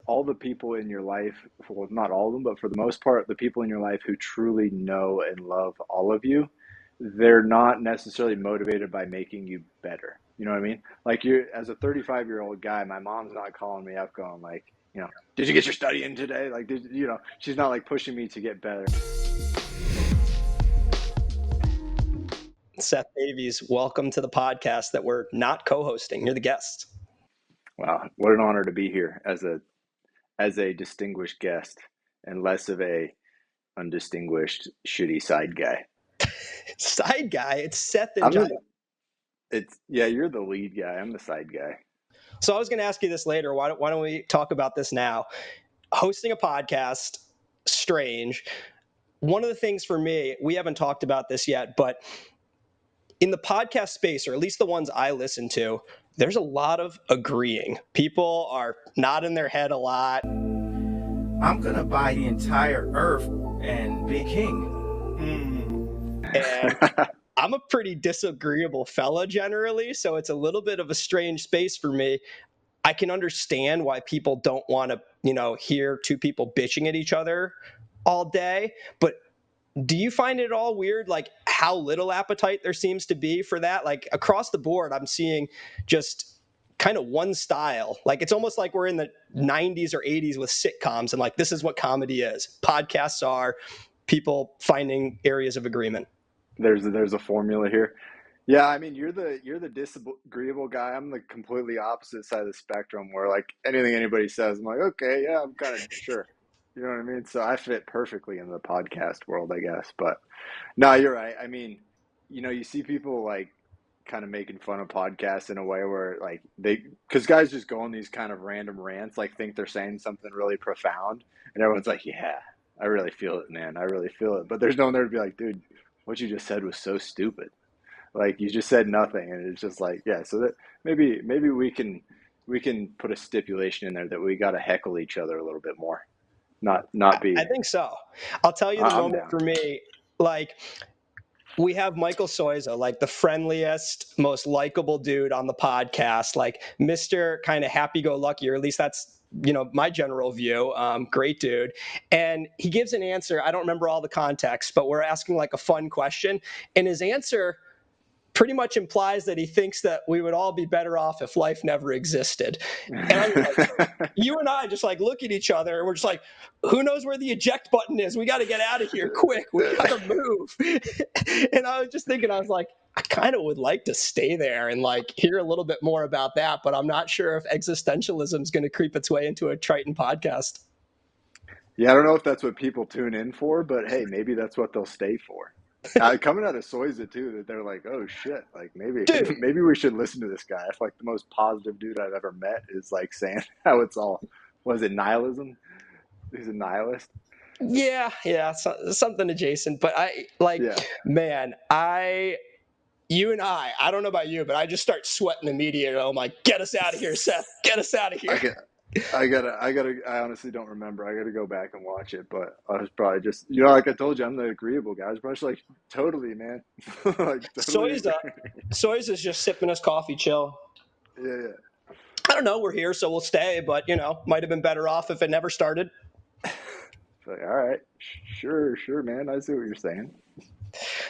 all the people in your life, well, not all of them, but for the most part, the people in your life who truly know and love all of you, they're not necessarily motivated by making you better. You know what I mean? Like you, as a 35-year-old guy, my mom's not calling me up going like, did you get your study in today? Like, she's not like pushing me to get better. Seth Davies, welcome to the podcast that we're not co-hosting. You're the guest. Wow, what an honor to be here as a distinguished guest and less of a undistinguished shitty side guy. Side guy? It's Seth and Jaffe. You're the lead guy. I'm the side guy. So I was going to ask you this later. Why don't we talk about this now? Hosting a podcast, strange. One of the things for me, we haven't talked about this yet, but in the podcast space, or at least the ones I listen to, there's a lot of agreeing. People are nodding their head a lot. I'm going to buy the entire earth and be king. And I'm a pretty disagreeable fella generally, so it's a little bit of a strange space for me. I can understand why people don't want to, hear two people bitching at each other all day, but do you find it all weird, like how little appetite there seems to be for that? Like across the board, I'm seeing just kind of one style. Like it's almost like we're in the 90s or 80s with sitcoms and like this is what comedy is. Podcasts are people finding areas of agreement. There's a formula here. Yeah, I mean you're the disagreeable guy. I'm the completely opposite side of the spectrum where like anything anybody says, I'm like, okay, yeah, I'm kind of sure. You know what I mean? So I fit perfectly in the podcast world, I guess. But no, you're right. I mean, you see people like kind of making fun of podcasts in a way where like because guys just go on these kind of random rants, like think they're saying something really profound, and everyone's like, yeah, I really feel it, man. I really feel it. But there's no one there to be like, dude, what you just said was so stupid. Like you just said nothing, and it's just like, yeah. So that maybe we can put a stipulation in there that we got to heckle each other a little bit more. Not be. I think so. I'll tell you the moment for me, like we have Michael Soiza, like the friendliest, most likable dude on the podcast, like Mr. kind of happy-go-lucky, or at least that's, my general view. Great dude. And he gives an answer. I don't remember all the context, but we're asking like a fun question. And his answer pretty much implies that he thinks that we would all be better off if life never existed. And I'm like, you and I just like look at each other and we're just like, who knows where the eject button is? We got to get out of here quick. We got to move. And I was just thinking, I was like, I kind of would like to stay there and like hear a little bit more about that, but I'm not sure if existentialism is going to creep its way into a Triton podcast. Yeah, I don't know if that's what people tune in for, but hey, maybe that's what they'll stay for. Coming out of Soiza too, that they're like, oh shit, like maybe we should listen to this guy. It's like the most positive dude I've ever met is like saying how it's all, was it nihilism? He's a nihilist. Yeah, something adjacent. But you and I don't know about you, but I just start sweating immediately. I'm like, get us out of here, Seth. Get us out of here. I honestly don't remember. I gotta go back and watch it, but I was probably just, like I told you, I'm the agreeable guy. I was probably like, totally, man. Like, totally. Soiza's just sipping his coffee, chill. Yeah. I don't know. We're here, so we'll stay, but, might have been better off if it never started. Like, all right, sure, man. I see what you're saying.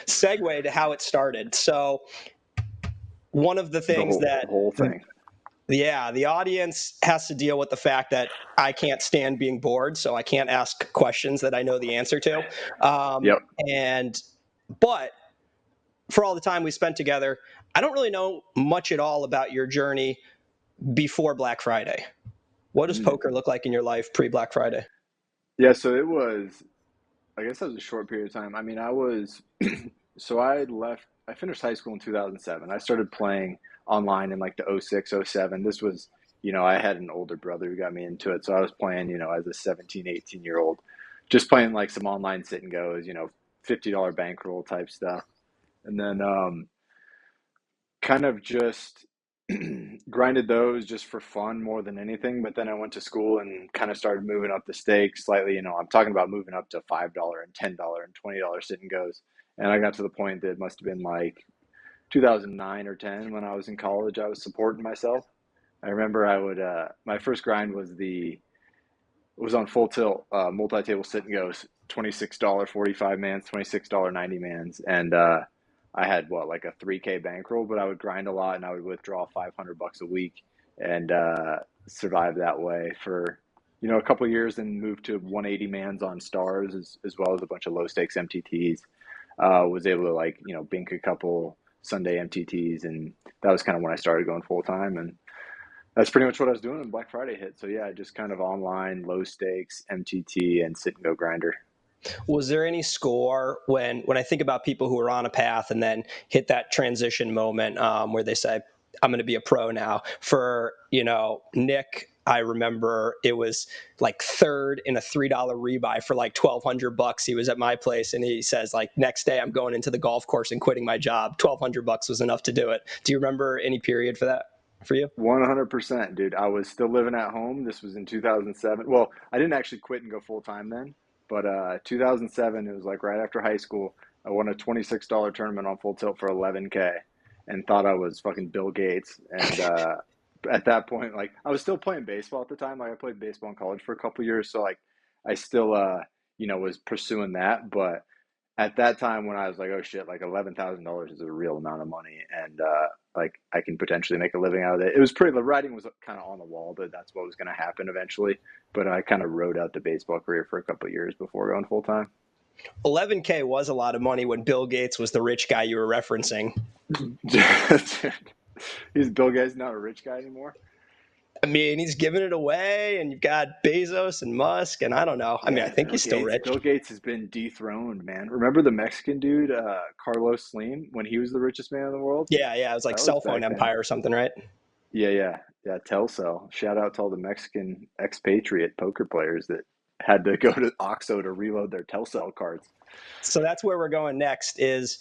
Segue to how it started. So one of the things the whole thing. Yeah, the audience has to deal with the fact that I can't stand being bored, so I can't ask questions that I know the answer to. Yep. But for all the time we spent together, I don't really know much at all about your journey before Black Friday. What does poker look like in your life pre-Black Friday? Yeah, so I guess that was a short period of time. I mean, I finished high school in 2007. I started playing online in like the 06, 07. This was, I had an older brother who got me into it. So I was playing, as a 17, 18-year-old, just playing like some online sit and goes, $50 bankroll type stuff. And then kind of just grinded those just for fun more than anything. But then I went to school and kind of started moving up the stakes slightly. I'm talking about moving up to $5 and $10 and $20 sit and goes. And I got to the point that it must have been like 2009 or 10 when I was in college. I was supporting myself. I remember I would my first grind was the was on Full Tilt, multi-table sit and goes, $26 45 mans, $26 90 mans, and I had what, like a 3K bankroll, but I would grind a lot and I would withdraw $500 a week and survive that way for a couple of years, and moved to 180 mans on stars as well as a bunch of low stakes MTTs. Was able to bink a couple Sunday MTTs, and that was kind of when I started going full time, and that's pretty much what I was doing when Black Friday hit. So yeah, just kind of online, low stakes, MTT, and sit and go grinder. Was there any score when I think about people who are on a path and then hit that transition moment where they say, I'm going to be a pro now? For, Nick, I remember it was like third in a $3 rebuy for like $1,200. He was at my place and he says, like, next day I'm going into the golf course and quitting my job. $1,200 was enough to do it. Do you remember any period for that for you? 100%, dude. I was still living at home. This was in 2007. Well, I didn't actually quit and go full time then, but 2007, it was like right after high school. I won a $26 tournament on Full Tilt for 11K and thought I was fucking Bill Gates. And at that point, like, I was still playing baseball at the time. Like, I played baseball in college for a couple of years, so like I still was pursuing that. But at that time, when I was like, oh shit, like $11,000 is a real amount of money, and like I can potentially make a living out of it. It was the writing was kind of on the wall that that's what was going to happen eventually. But I kind of rode out the baseball career for a couple of years before going full time. 11K was a lot of money when Bill Gates was the rich guy you were referencing. He's Bill Gates, not a rich guy anymore. I mean, he's giving it away, and you've got Bezos and Musk, and I don't know. I mean, I think Bill he's still Gates. rich. Bill Gates has been dethroned, man. Remember the Mexican dude, Carlos Slim, when he was the richest man in the world? Yeah. It was like That was cell phone back then. empire or something, right? Yeah. Telcel. Shout out to all the Mexican expatriate poker players that had to go to OXXO to reload their Telcel cards. So that's where we're going next. Is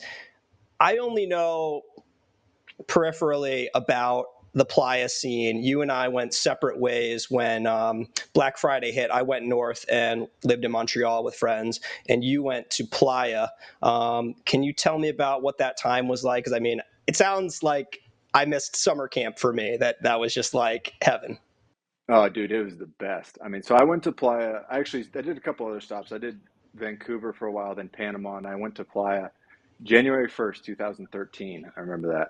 I only know peripherally about the Playa scene. You and I went separate ways when Black Friday hit. I went north and lived in Montreal with friends, and you went to Playa. Can you tell me about what that time was like? Because I mean, it sounds like I missed summer camp for me. That was just like heaven. Oh, dude, it was the best. I mean, so I went to Playa. I did a couple other stops. I did Vancouver for a while, then Panama, and I went to Playa January 1st, 2013. I remember that.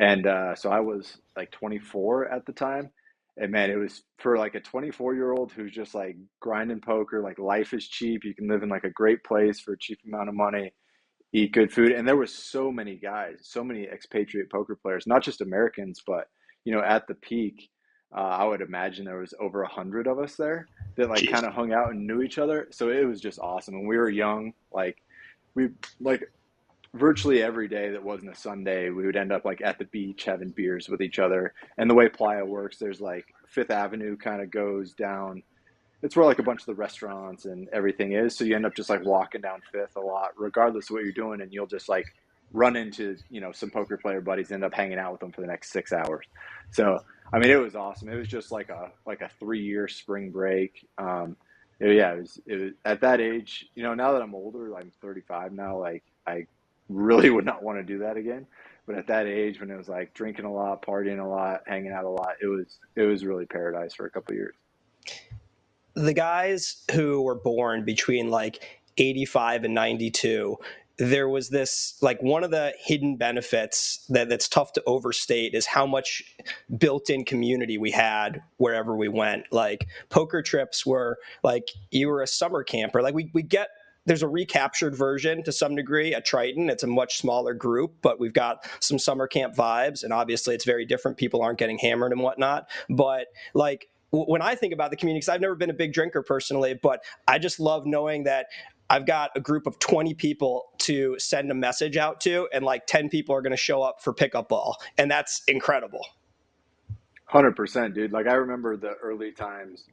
And so I was like 24 at the time. And man, it was for like a 24-year-old who's just like grinding poker, like life is cheap. You can live in like a great place for a cheap amount of money, eat good food. And there was so many guys, so many expatriate poker players, not just Americans, but at the peak, I would imagine there was over 100 of us there that like Jeez. kind of hung out and knew each other. So it was just awesome. And we were young, like we like virtually every day that wasn't a Sunday, we would end up like at the beach having beers with each other. And the way Playa works, there's like Fifth Avenue kind of goes down. It's where like a bunch of the restaurants and everything is. So you end up just like walking down Fifth a lot, regardless of what you're doing, and you'll just like run into some poker player buddies, end up hanging out with them for the next 6 hours. So I mean, it was awesome. It was just like a 3 year spring break. It was at that age. Now that I'm older, I'm 35 now. Like I really would not want to do that again. But at that age, when it was like drinking a lot, partying a lot, hanging out a lot, it was really paradise for a couple of years. The guys who were born between like 85 and 92, there was this, like, one of the hidden benefits that's tough to overstate is how much built-in community we had wherever we went. Like, poker trips were like, you were a summer camper. Like, we get, there's a recaptured version to some degree at Triton. It's a much smaller group, but we've got some summer camp vibes, and obviously it's very different. People aren't getting hammered and whatnot. But like, when I think about the community, because I've never been a big drinker personally, but I just love knowing that I've got a group of 20 people to send a message out to, and like 10 people are going to show up for pickup ball. And that's incredible. 100%, dude. Like I remember the early times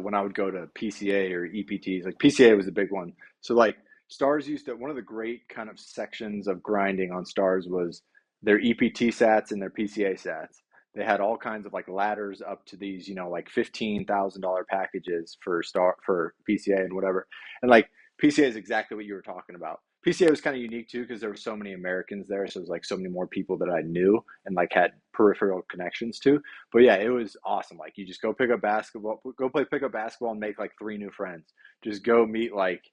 when I would go to PCA or EPTs. Like PCA was a big one. So like Stars used to, one of the great kind of sections of grinding on Stars was their EPT sats and their PCA sats. They had all kinds of like ladders up to these, like $15,000 packages for PCA and whatever. And like PCA is exactly what you were talking about. PCA was kind of unique too because there were so many Americans there, so it was like so many more people that I knew and like had peripheral connections to. But yeah, it was awesome. Like you just go pick up basketball, go play pickup basketball, and make like 3 new friends. Just go meet like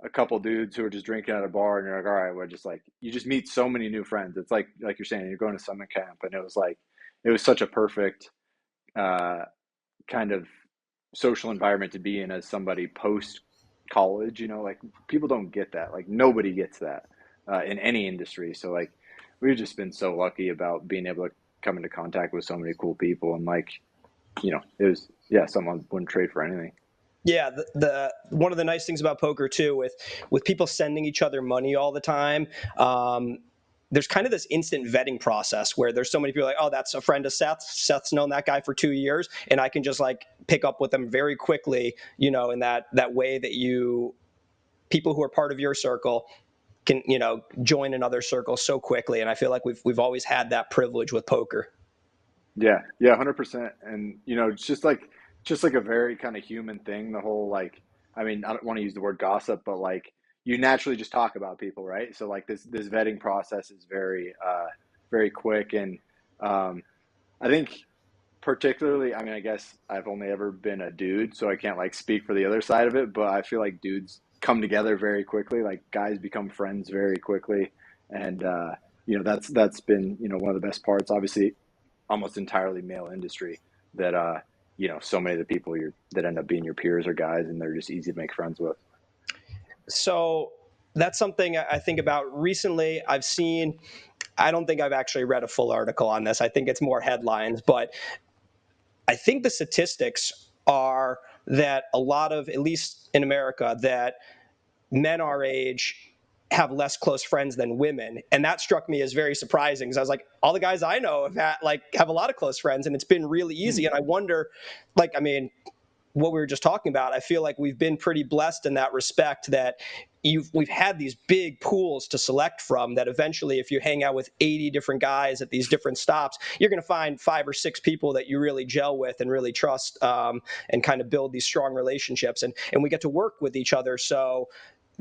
a couple dudes who are just drinking at a bar, and you're like, all right, we're just like you just meet so many new friends. It's like you're saying, you're going to summer camp, and it was such a perfect uh, kind of social environment to be in as somebody post college. Like people don't get that. Like nobody gets that in any industry. So like we've just been so lucky about being able to come into contact with so many cool people, and like it was someone wouldn't trade for anything. Yeah, the one of the nice things about poker too, with people sending each other money all the time, there's kind of this instant vetting process where there's so many people like, oh, that's a friend of Seth's. Seth's known that guy for 2 years, and I can just like pick up with them very quickly, in that way that people who are part of your circle can join another circle so quickly, and I feel like we've always had that privilege with poker. Yeah, 100%. And it's just like a very kind of human thing. The whole like, I mean, I don't want to use the word gossip, but like you naturally just talk about people, right? So like this vetting process is very quick, and I think particularly, I mean, I guess I've only ever been a dude, so I can't like speak for the other side of it, but I feel like dudes come together very quickly. Like guys become friends very quickly, and that's been one of the best parts. Obviously, almost entirely male industry that so many of the people that end up being your peers are guys, and they're just easy to make friends with. So that's something I think about recently. I don't think I've actually read a full article on this. I think it's more headlines, but I think the statistics are that a lot of, at least in America, that men our age have less close friends than women, and that struck me as very surprising because I was like, all the guys I know have a lot of close friends, and it's been really easy. And I wonder, like, I mean, what we were just talking about, I feel like we've been pretty blessed in that respect that we've had these big pools to select from that eventually, if you hang out with 80 different guys at these different stops, you're going to find 5 or 6 people that you really gel with and really trust, and kind of build these strong relationships. And we get to work with each other. So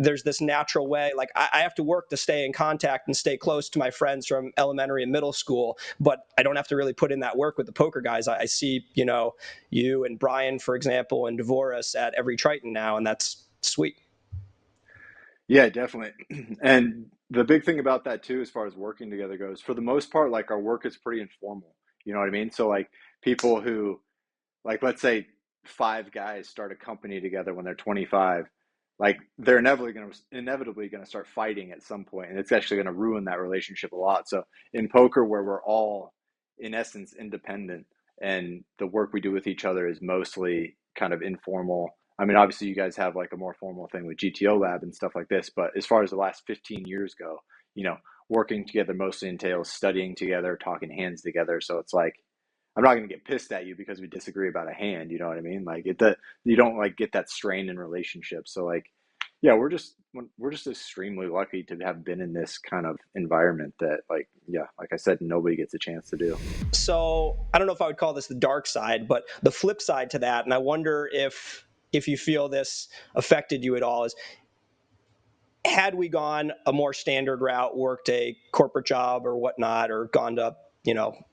there's this natural way, like I have to work to stay in contact and stay close to my friends from elementary and middle school, but I don't have to really put in that work with the poker guys. I see, you and Brian, for example, and Devoris at every Triton now, and that's sweet. Yeah, definitely. And the big thing about that too, as far as working together goes, for the most part, like our work is pretty informal. You know what I mean? So like people who, like, let's say 5 guys start a company together when they're 25, like they're inevitably going to start fighting at some point, and it's actually going to ruin that relationship a lot. So in poker, where we're all in essence independent, and the work we do with each other is mostly kind of informal. I mean, obviously you guys have like a more formal thing with GTO Lab and stuff like this, but as far as the last 15 years go, you know, working together mostly entails studying together, talking hands together. So it's like, I'm not going to get pissed at you because we disagree about a hand. You know what I mean? Like you don't like get that strain in relationships. So like, yeah, we're just extremely lucky to have been in this kind of environment that, like, yeah, like I said, nobody gets a chance to do. So I don't know if I would call this the dark side, but the flip side to that, and I wonder if you feel this affected you at all, is had we gone a more standard route, worked a corporate job or whatnot, or gone to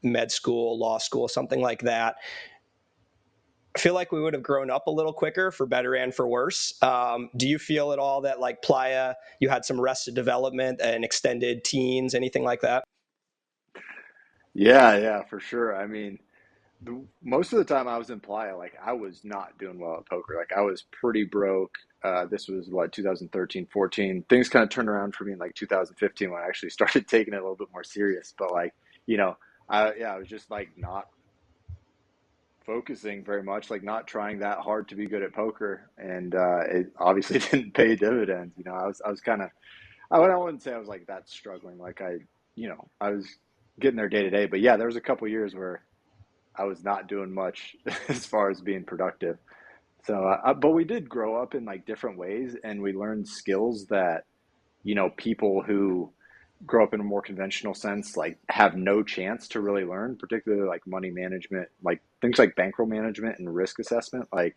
med school, law school, something like that, I feel like we would have grown up a little quicker, for better and for worse. Do you feel at all that, like Playa, you had some arrested development and extended teens, anything like that? Yeah, for sure. I mean, most of the time I was in Playa, like I was not doing well at poker. Like I was pretty broke. This was what, 2013, 14. Things kind of turned around for me in like 2015 when I actually started taking it a little bit more serious. But like, you know, I was just like not focusing very much, like not trying that hard to be good at poker, and it obviously didn't pay dividends. I was kind of, I wouldn't say I was like that struggling. Like I was getting there day to day, but yeah, there was a couple years where I was not doing much as far as being productive. So, but we did grow up in like different ways, and we learned skills that people who grow up in a more conventional sense like have no chance to really learn, particularly like money management, like things like bankroll management and risk assessment. Like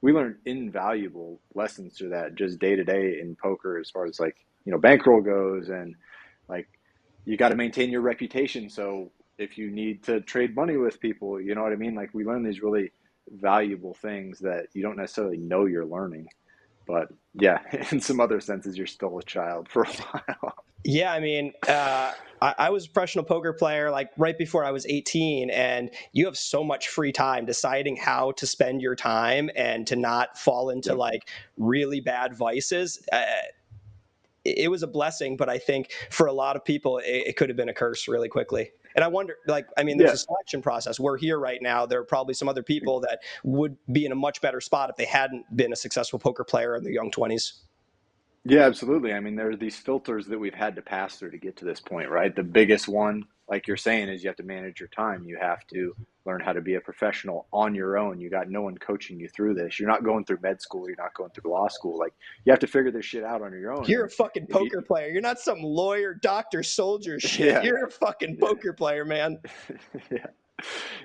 we learned invaluable lessons through that just day to day in poker, as far as like, bankroll goes, and like you got to maintain your reputation. So if you need to trade money with people, you know what I mean? Like we learn these really valuable things that you don't necessarily know you're learning. But yeah, in some other senses, you're still a child for a while. Yeah, I mean, I was a professional poker player like right before I was 18, and you have so much free time deciding how to spend your time and to not fall into Yep. like really bad vices. It was a blessing, but I think for a lot of people, it could have been a curse really quickly. And I wonder, like, I mean, there's Yeah. a selection process. We're here right now. There are probably some other people that would be in a much better spot if they hadn't been a successful poker player in their young 20s. Yeah, absolutely. I mean, there are these filters that we've had to pass through to get to this point, right? The biggest one, like you're saying, is you have to manage your time. You have to learn how to be a professional on your own. You got no one coaching you through this. You're not going through med school. You're not going through law school. Like you have to figure this shit out on your own. You're a And fucking if you, poker player. You're not some lawyer, doctor, soldier shit. yeah, You're a fucking yeah, poker player, man. yeah.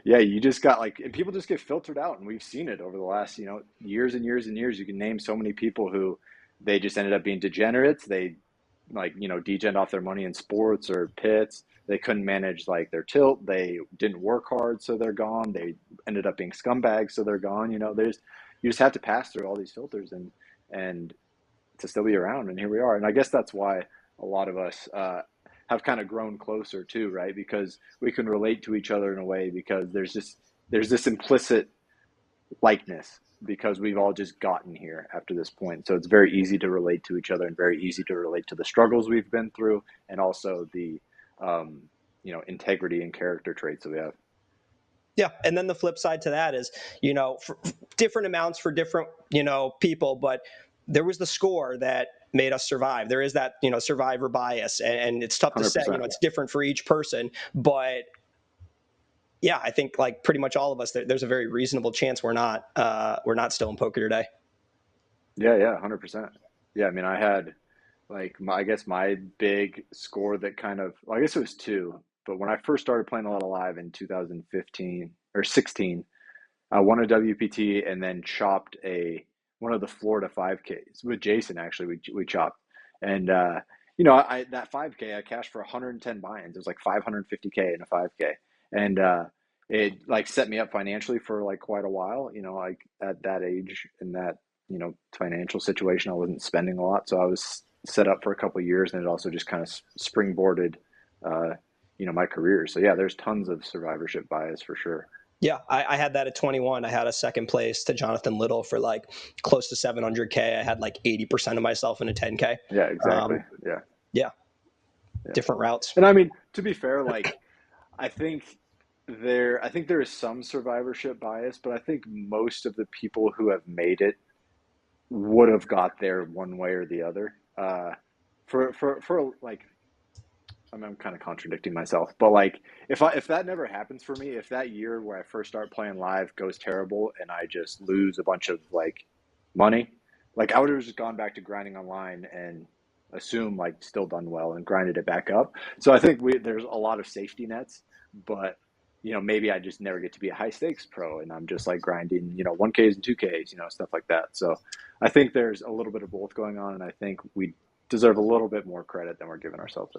Yeah, you just got like, and people just get filtered out, and we've seen it over the last, years and years and years. You can name so many people who they just ended up being degenerates. They like, degen off their money in sports or pits. They couldn't manage like their tilt. They didn't work hard, so they're gone. They ended up being scumbags, so they're gone. You just have to pass through all these filters and to still be around. And here we are. And I guess that's why a lot of us have kind of grown closer too, right? Because we can relate to each other in a way, because there's this implicit likeness, because we've all just gotten here after this point. So it's very easy to relate to each other and very easy to relate to the struggles we've been through, and also the integrity and character traits that we have. Yeah, and then the flip side to that is, for different amounts for different, people, but there was the score that made us survive. There is that, survivor bias, and it's tough to say, 100%. it's different for each person, but yeah, I think like pretty much all of us, there's a very reasonable chance we're not still in poker today. Yeah, yeah, 100%. Yeah, I mean, I had like I guess my big score that kind of, well, I guess it was two, but when I first started playing a lot of live in 2015 or 16, I won a WPT and then chopped one of the Florida 5Ks with Jason. Actually, we chopped, and I that 5K I cashed for 110 buy-ins. It was like 550K in a 5K, and it like set me up financially for like quite a while. Like at that age in that financial situation, I wasn't spending a lot, so I was set up for a couple of years, and it also just kind of springboarded, my career. So yeah, there's tons of survivorship bias for sure. Yeah, I had that at 21. I had a second place to Jonathan Little for like close to 700K. I had like 80% of myself in a 10K. Yeah, exactly. Yeah. Yeah. Different routes. And I mean, to be fair, like I think there is some survivorship bias, but I think most of the people who have made it would have got there one way or the other. For like, I mean, I'm kind of contradicting myself, but like if that never happens for me, if that year where I first start playing live goes terrible and I just lose a bunch of like money, like I would have just gone back to grinding online and assume like still done well and grinded it back up. So I think there's a lot of safety nets, but maybe I just never get to be a high stakes pro and I'm just like grinding, 1Ks and 2Ks, stuff like that. So I think there's a little bit of both going on, and I think we deserve a little bit more credit than we're giving ourselves,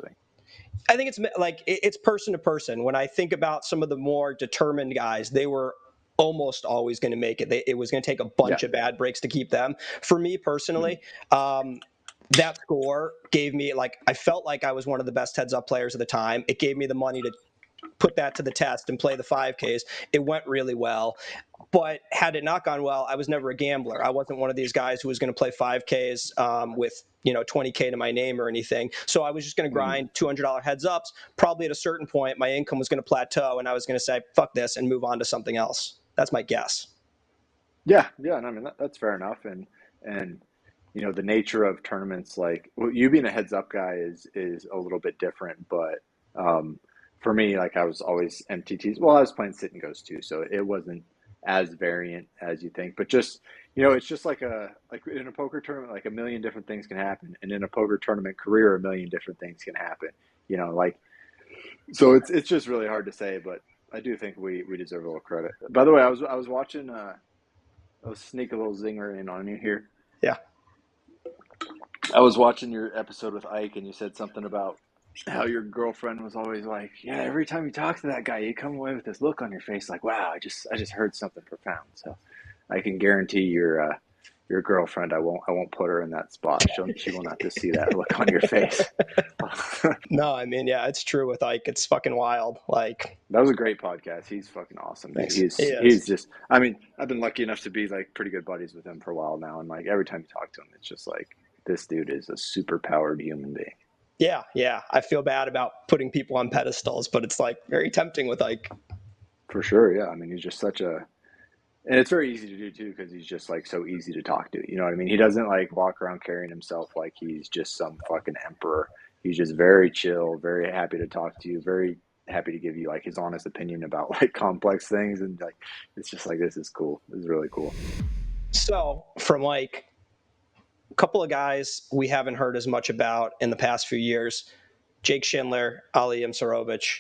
I think it's like it's person to person. When I think about some of the more determined guys, they were almost always going to make it. It was going to take a bunch of bad breaks to keep them. For me personally, that score gave me like I felt like I was one of the best heads up players at the time. It gave me the money to put that to the test and play the 5Ks. It went really well. But had it not gone well, I was never a gambler. I wasn't one of these guys who was going to play 5Ks with 20K to my name or anything. So I was just going to grind $200 heads ups. Probably at a certain point, my income was going to plateau, and I was going to say, fuck this, and move on to something else. That's my guess. Yeah, and I mean that's fair enough. And the nature of tournaments, like you being a heads up guy is a little bit different. But for me, like I was always MTTs. Well, I was playing sit and goes too, so it wasn't as variant as you think. But just it's just like in a poker tournament, like a million different things can happen, and in a poker tournament career, a million different things can happen. Like so it's just really hard to say, but I do think we deserve a little credit. By the way, I was watching sneak a little zinger in on you here. Yeah. I was watching your episode with Ike, and you said something about how your girlfriend was always like, "Yeah, every time you talk to that guy, you come away with this look on your face, like, wow, I just heard something profound." So I can guarantee your girlfriend, I won't put her in that spot. She won't have to see that look on your face. No, I mean, yeah, it's true with Ike. It's fucking wild. Like, That was a great podcast. He's fucking awesome, dude. thanks. He is. He's just. I mean, I've been lucky enough to be like pretty good buddies with him for a while now, and like every time you talk to him, it's just like this dude is a super powered human being. Yeah, yeah. I feel bad about putting people on pedestals, but it's like very tempting with Ike. For sure, yeah. I mean, he's just such a, and it's very easy to do too because he's just like so easy to talk to. You know what I mean? He doesn't like walk around carrying himself like he's just some fucking emperor. He's just very chill, very happy to talk to you, very happy to give you like his honest opinion about like complex things, and like it's just like this is cool. This is really cool. So from like a couple of guys we haven't heard as much about in the past few years, Jake Schindler, Ali Imsirovic.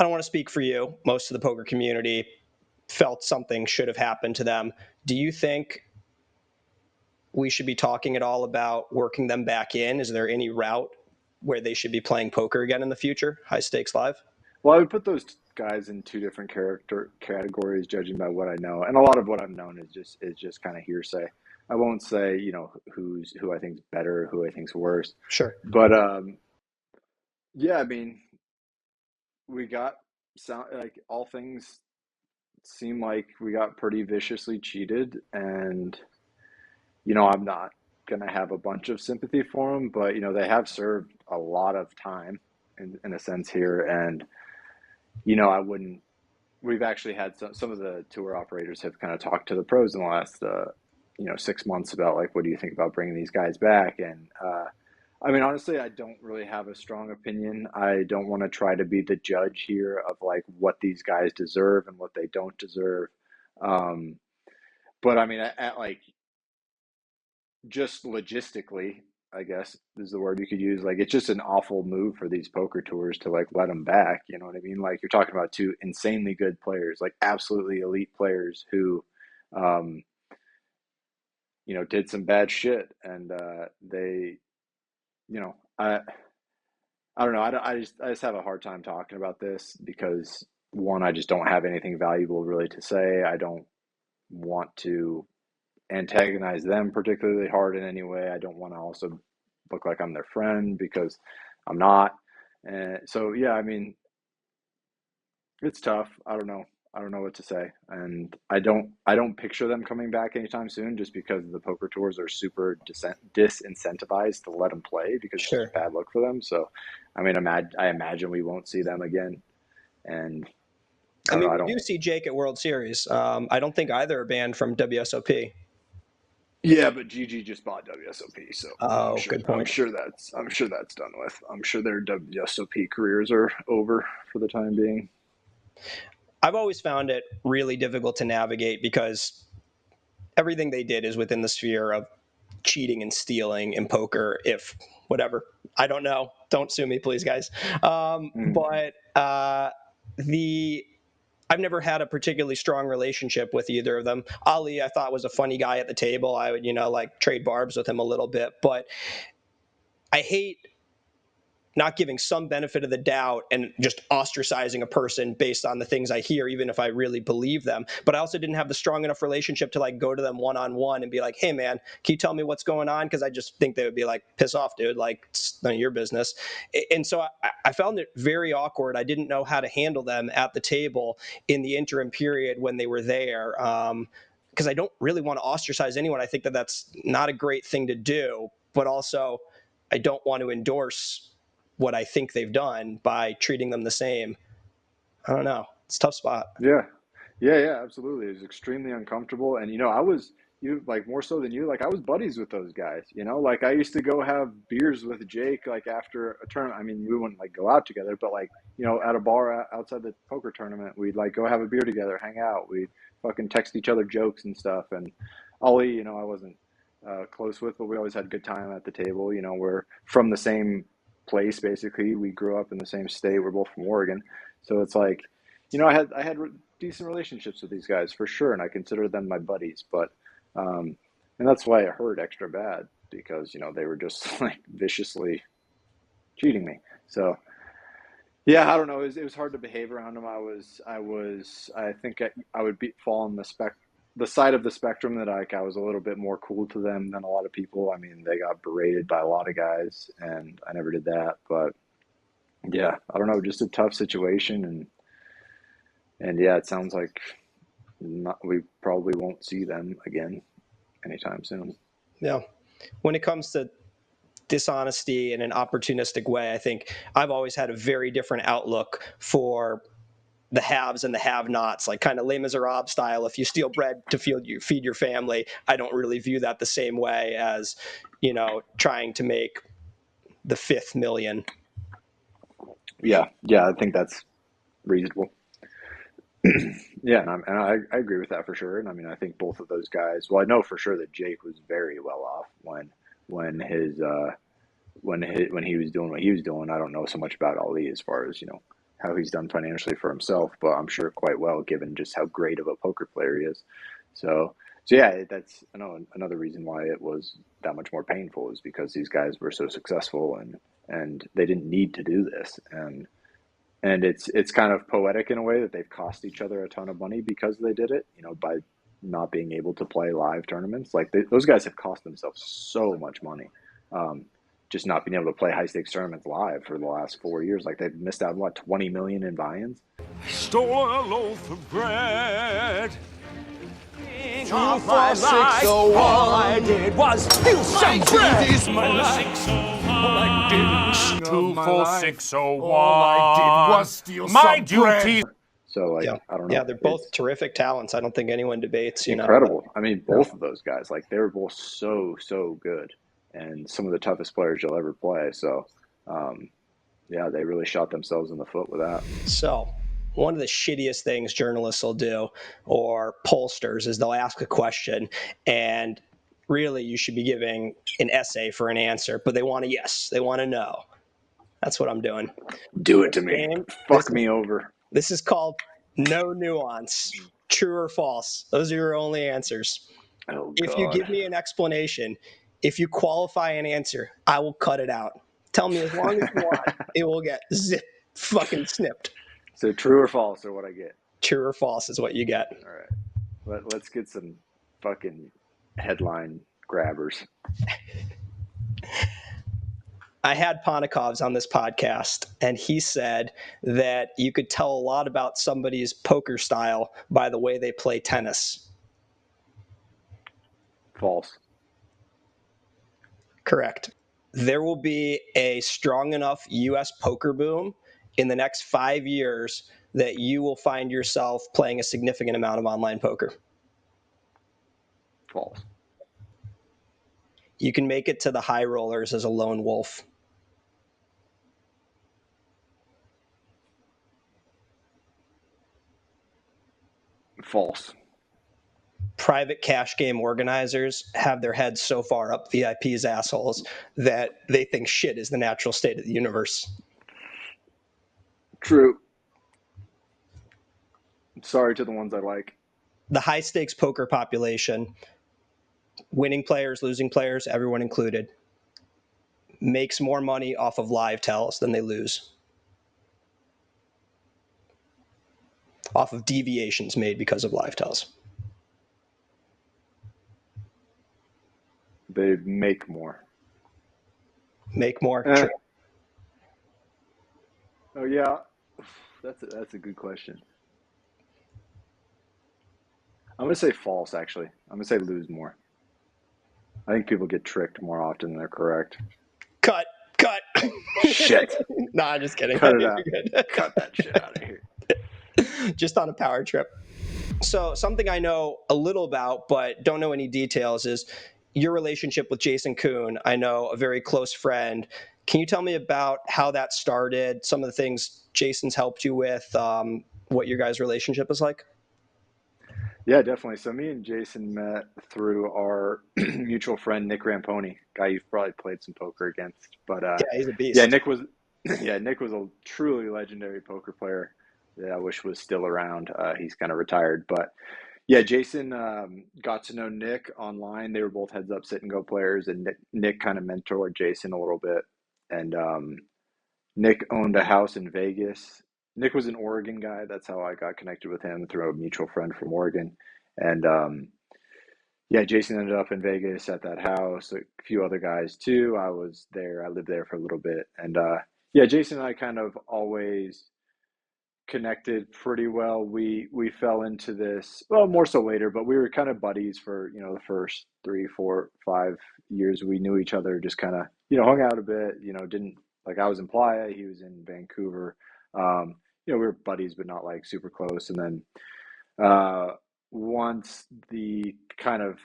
I don't want to speak for you. Most of the poker community felt something should have happened to them. Do you think we should be talking at all about working them back in? Is there any route where they should be playing poker again in the future? High stakes live? Well, I would put those guys in two different character categories, judging by what I know, and a lot of what I've known is just kind of hearsay. I won't say who I think's better, who I think's worse, Sure. but yeah, I mean, we got like all things seem like we got pretty viciously cheated, and I'm not gonna have a bunch of sympathy for them, but they have served a lot of time in a sense here, and I wouldn't. We've actually had some of the tour operators have kind of talked to the pros in the last 6 months about like, what do you think about bringing these guys back? And I mean, honestly, I don't really have a strong opinion. I don't want to try to be the judge here of like what these guys deserve and what they don't deserve. Um, but I mean, at like just logistically, I guess is the word you could use. Like, it's just an awful move for these poker tours to like let them back. You know what I mean? Like, you're talking about two insanely good players, like absolutely elite players who, um, did some bad shit, and they, you know, I don't know. I just have a hard time talking about this because one, I just don't have anything valuable really to say. I don't want to antagonize them particularly hard in any way. I don't want to also look like I'm their friend because I'm not. And so, yeah, I mean, it's tough. I don't know. I don't know what to say. And I don't picture them coming back anytime soon just because the poker tours are super disincentivized to let them play because it's Sure. just bad luck for them. So, I mean, I imagine we won't see them again. And I mean, we do see Jake at World Series. I don't think either are banned from WSOP. Yeah, but GG just bought WSOP, so good point. I'm sure that's done with. I'm sure their WSOP careers are over for the time being. I've always found it really difficult to navigate because everything they did is within the sphere of cheating and stealing in poker. If whatever, I don't know. Don't sue me, please, guys. But I've never had a particularly strong relationship with either of them. Ali, I thought was a funny guy at the table. I would, like trade barbs with him a little bit, but I hate not giving some benefit of the doubt and just ostracizing a person based on the things I hear, even if I really believe them. But I also didn't have the strong enough relationship to like go to them one-on-one and be like, hey man, can you tell me what's going on? Because I just think they would be like, piss off, dude, like it's none of your business. And so I found it very awkward. I didn't know how to handle them at the table in the interim period when they were there. Because I don't really want to ostracize anyone. I think that that's not a great thing to do, but also I don't want to endorse what I think they've done by treating them the same. I don't know. It's a tough spot. Yeah, absolutely. It was extremely uncomfortable, and I was you like more so than you. Like I was buddies with those guys. Like I used to go have beers with Jake like after a tournament. I mean, we wouldn't like go out together, but like at a bar outside the poker tournament, we'd like go have a beer together, hang out. We'd fucking text each other jokes and stuff. And Ollie, I wasn't close with, but we always had a good time at the table. We're from the same basically. We grew up in the same state. We're both from Oregon, so it's like, I had decent relationships with these guys for sure, and I consider them my buddies. But and that's why it hurt extra bad because they were just like viciously cheating me. So yeah, I don't know. It was hard to behave around them. I think I would fall on the side of the spectrum that I was a little bit more cool to them than a lot of people. I mean, they got berated by a lot of guys, and I never did that. But yeah, I don't know, just a tough situation, and yeah, it sounds like we probably won't see them again anytime soon. Yeah, when it comes to dishonesty in an opportunistic way, I think I've always had a very different outlook for the haves and the have-nots, like kind of Les Miserables style. If you steal bread to feed your family, I don't really view that the same way as, trying to make the 5th million. Yeah, I think that's reasonable. Yeah, and I agree with that for sure. And I mean, I think both of those guys. Well, I know for sure that Jake was very well off when he was doing what he was doing. I don't know so much about Ali as far as how he's done financially for himself, but I'm sure quite well given just how great of a poker player he is. So yeah, that's another reason why it was that much more painful is because these guys were so successful and they didn't need to do this, and it's kind of poetic in a way that they've cost each other a ton of money because they did it, by not being able to play live tournaments. Like those guys have cost themselves so much money. Just not being able to play high stakes tournaments live for the last 4 years. Like they've missed out on 20 million in buy-ins. I stole a loaf of bread. 2, 4, 6, 0, all I did was steal some bread. My life. All I did. 2, 4, 6, 0, all I did was steal some bread. So I don't know. Yeah, they're both terrific talents. I don't think anyone debates. Incredible. I mean, both of those guys, like they were both so good. And some of the toughest players you'll ever play. So, yeah, they really shot themselves in the foot with that. So, one of the shittiest things journalists will do, or pollsters, is they'll ask a question, and really you should be giving an essay for an answer, but they want a yes, they want to know. That's what I'm doing. Do it to me. Fuck me over. This is called No Nuance. True or false? Those are your only answers. Oh, if you give me an explanation, if you qualify an answer, I will cut it out. Tell me as long as you want. It will get fucking snipped. So true or false or what I get? True or false is what you get. All right. Let's get some fucking headline grabbers. I had Ponikovs on this podcast, and he said that you could tell a lot about somebody's poker style by the way they play tennis. False. Correct. There will be a strong enough U.S. poker boom in the next 5 years that you will find yourself playing a significant amount of online poker. False. You can make it to the high rollers as a lone wolf. False. Private cash game organizers have their heads so far up VIP's assholes that they think shit is the natural state of the universe. True. Sorry to the ones I like. The high stakes poker population, winning players, losing players, everyone included, makes more money off of live tells than they lose. Off of deviations made because of live tells. They make more. Make more? True. Oh, yeah. That's a good question. I'm going to say false, actually. I'm going to say lose more. I think people get tricked more often than they're correct. Cut. Shit. Nah, I'm just kidding. Cut it out. Cut that shit out of here. Just on a power trip. So something I know a little about, but don't know any details, is your relationship with Jason Koon. I know a very close friend. Can you tell me about how that started, some of the things Jason's helped you with, what your guys' relationship is like? Yeah, definitely. So me and Jason met through our mutual friend, Nick Ramponi, guy you've probably played some poker against. But yeah, he's a beast. Yeah, Nick was a truly legendary poker player. that I wish was still around. He's kind of retired, but yeah, Jason got to know Nick online. They were both heads up sit and go players, and Nick kind of mentored Jason a little bit. And Nick owned a house in Vegas. Nick was an Oregon guy. That's how I got connected with him, through a mutual friend from Oregon. And yeah, Jason ended up in Vegas at that house. A few other guys too. I was there. I lived there for a little bit. And yeah, Jason and I kind of always connected pretty well. We fell into this, well, more so later, but we were kind of buddies for, the first 3, 4, 5 years. We knew each other, just kind of, hung out a bit, didn't, like, I was in Playa, he was in Vancouver. We were buddies, but not like super close. And then once the kind of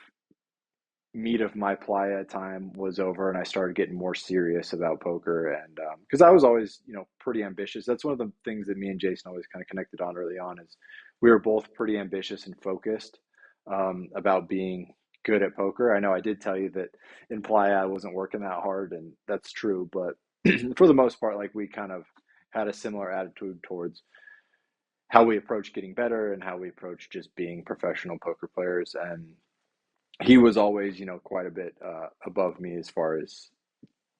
meat of my Playa time was over and I started getting more serious about poker, and because I was always, pretty ambitious. That's one of the things that me and Jason always kind of connected on early on, is we were both pretty ambitious and focused about being good at poker. I know I did tell you that in Playa I wasn't working that hard, and that's true, but for the most part, like, we kind of had a similar attitude towards how we approach getting better and how we approach just being professional poker players. And he was always, quite a bit above me as far as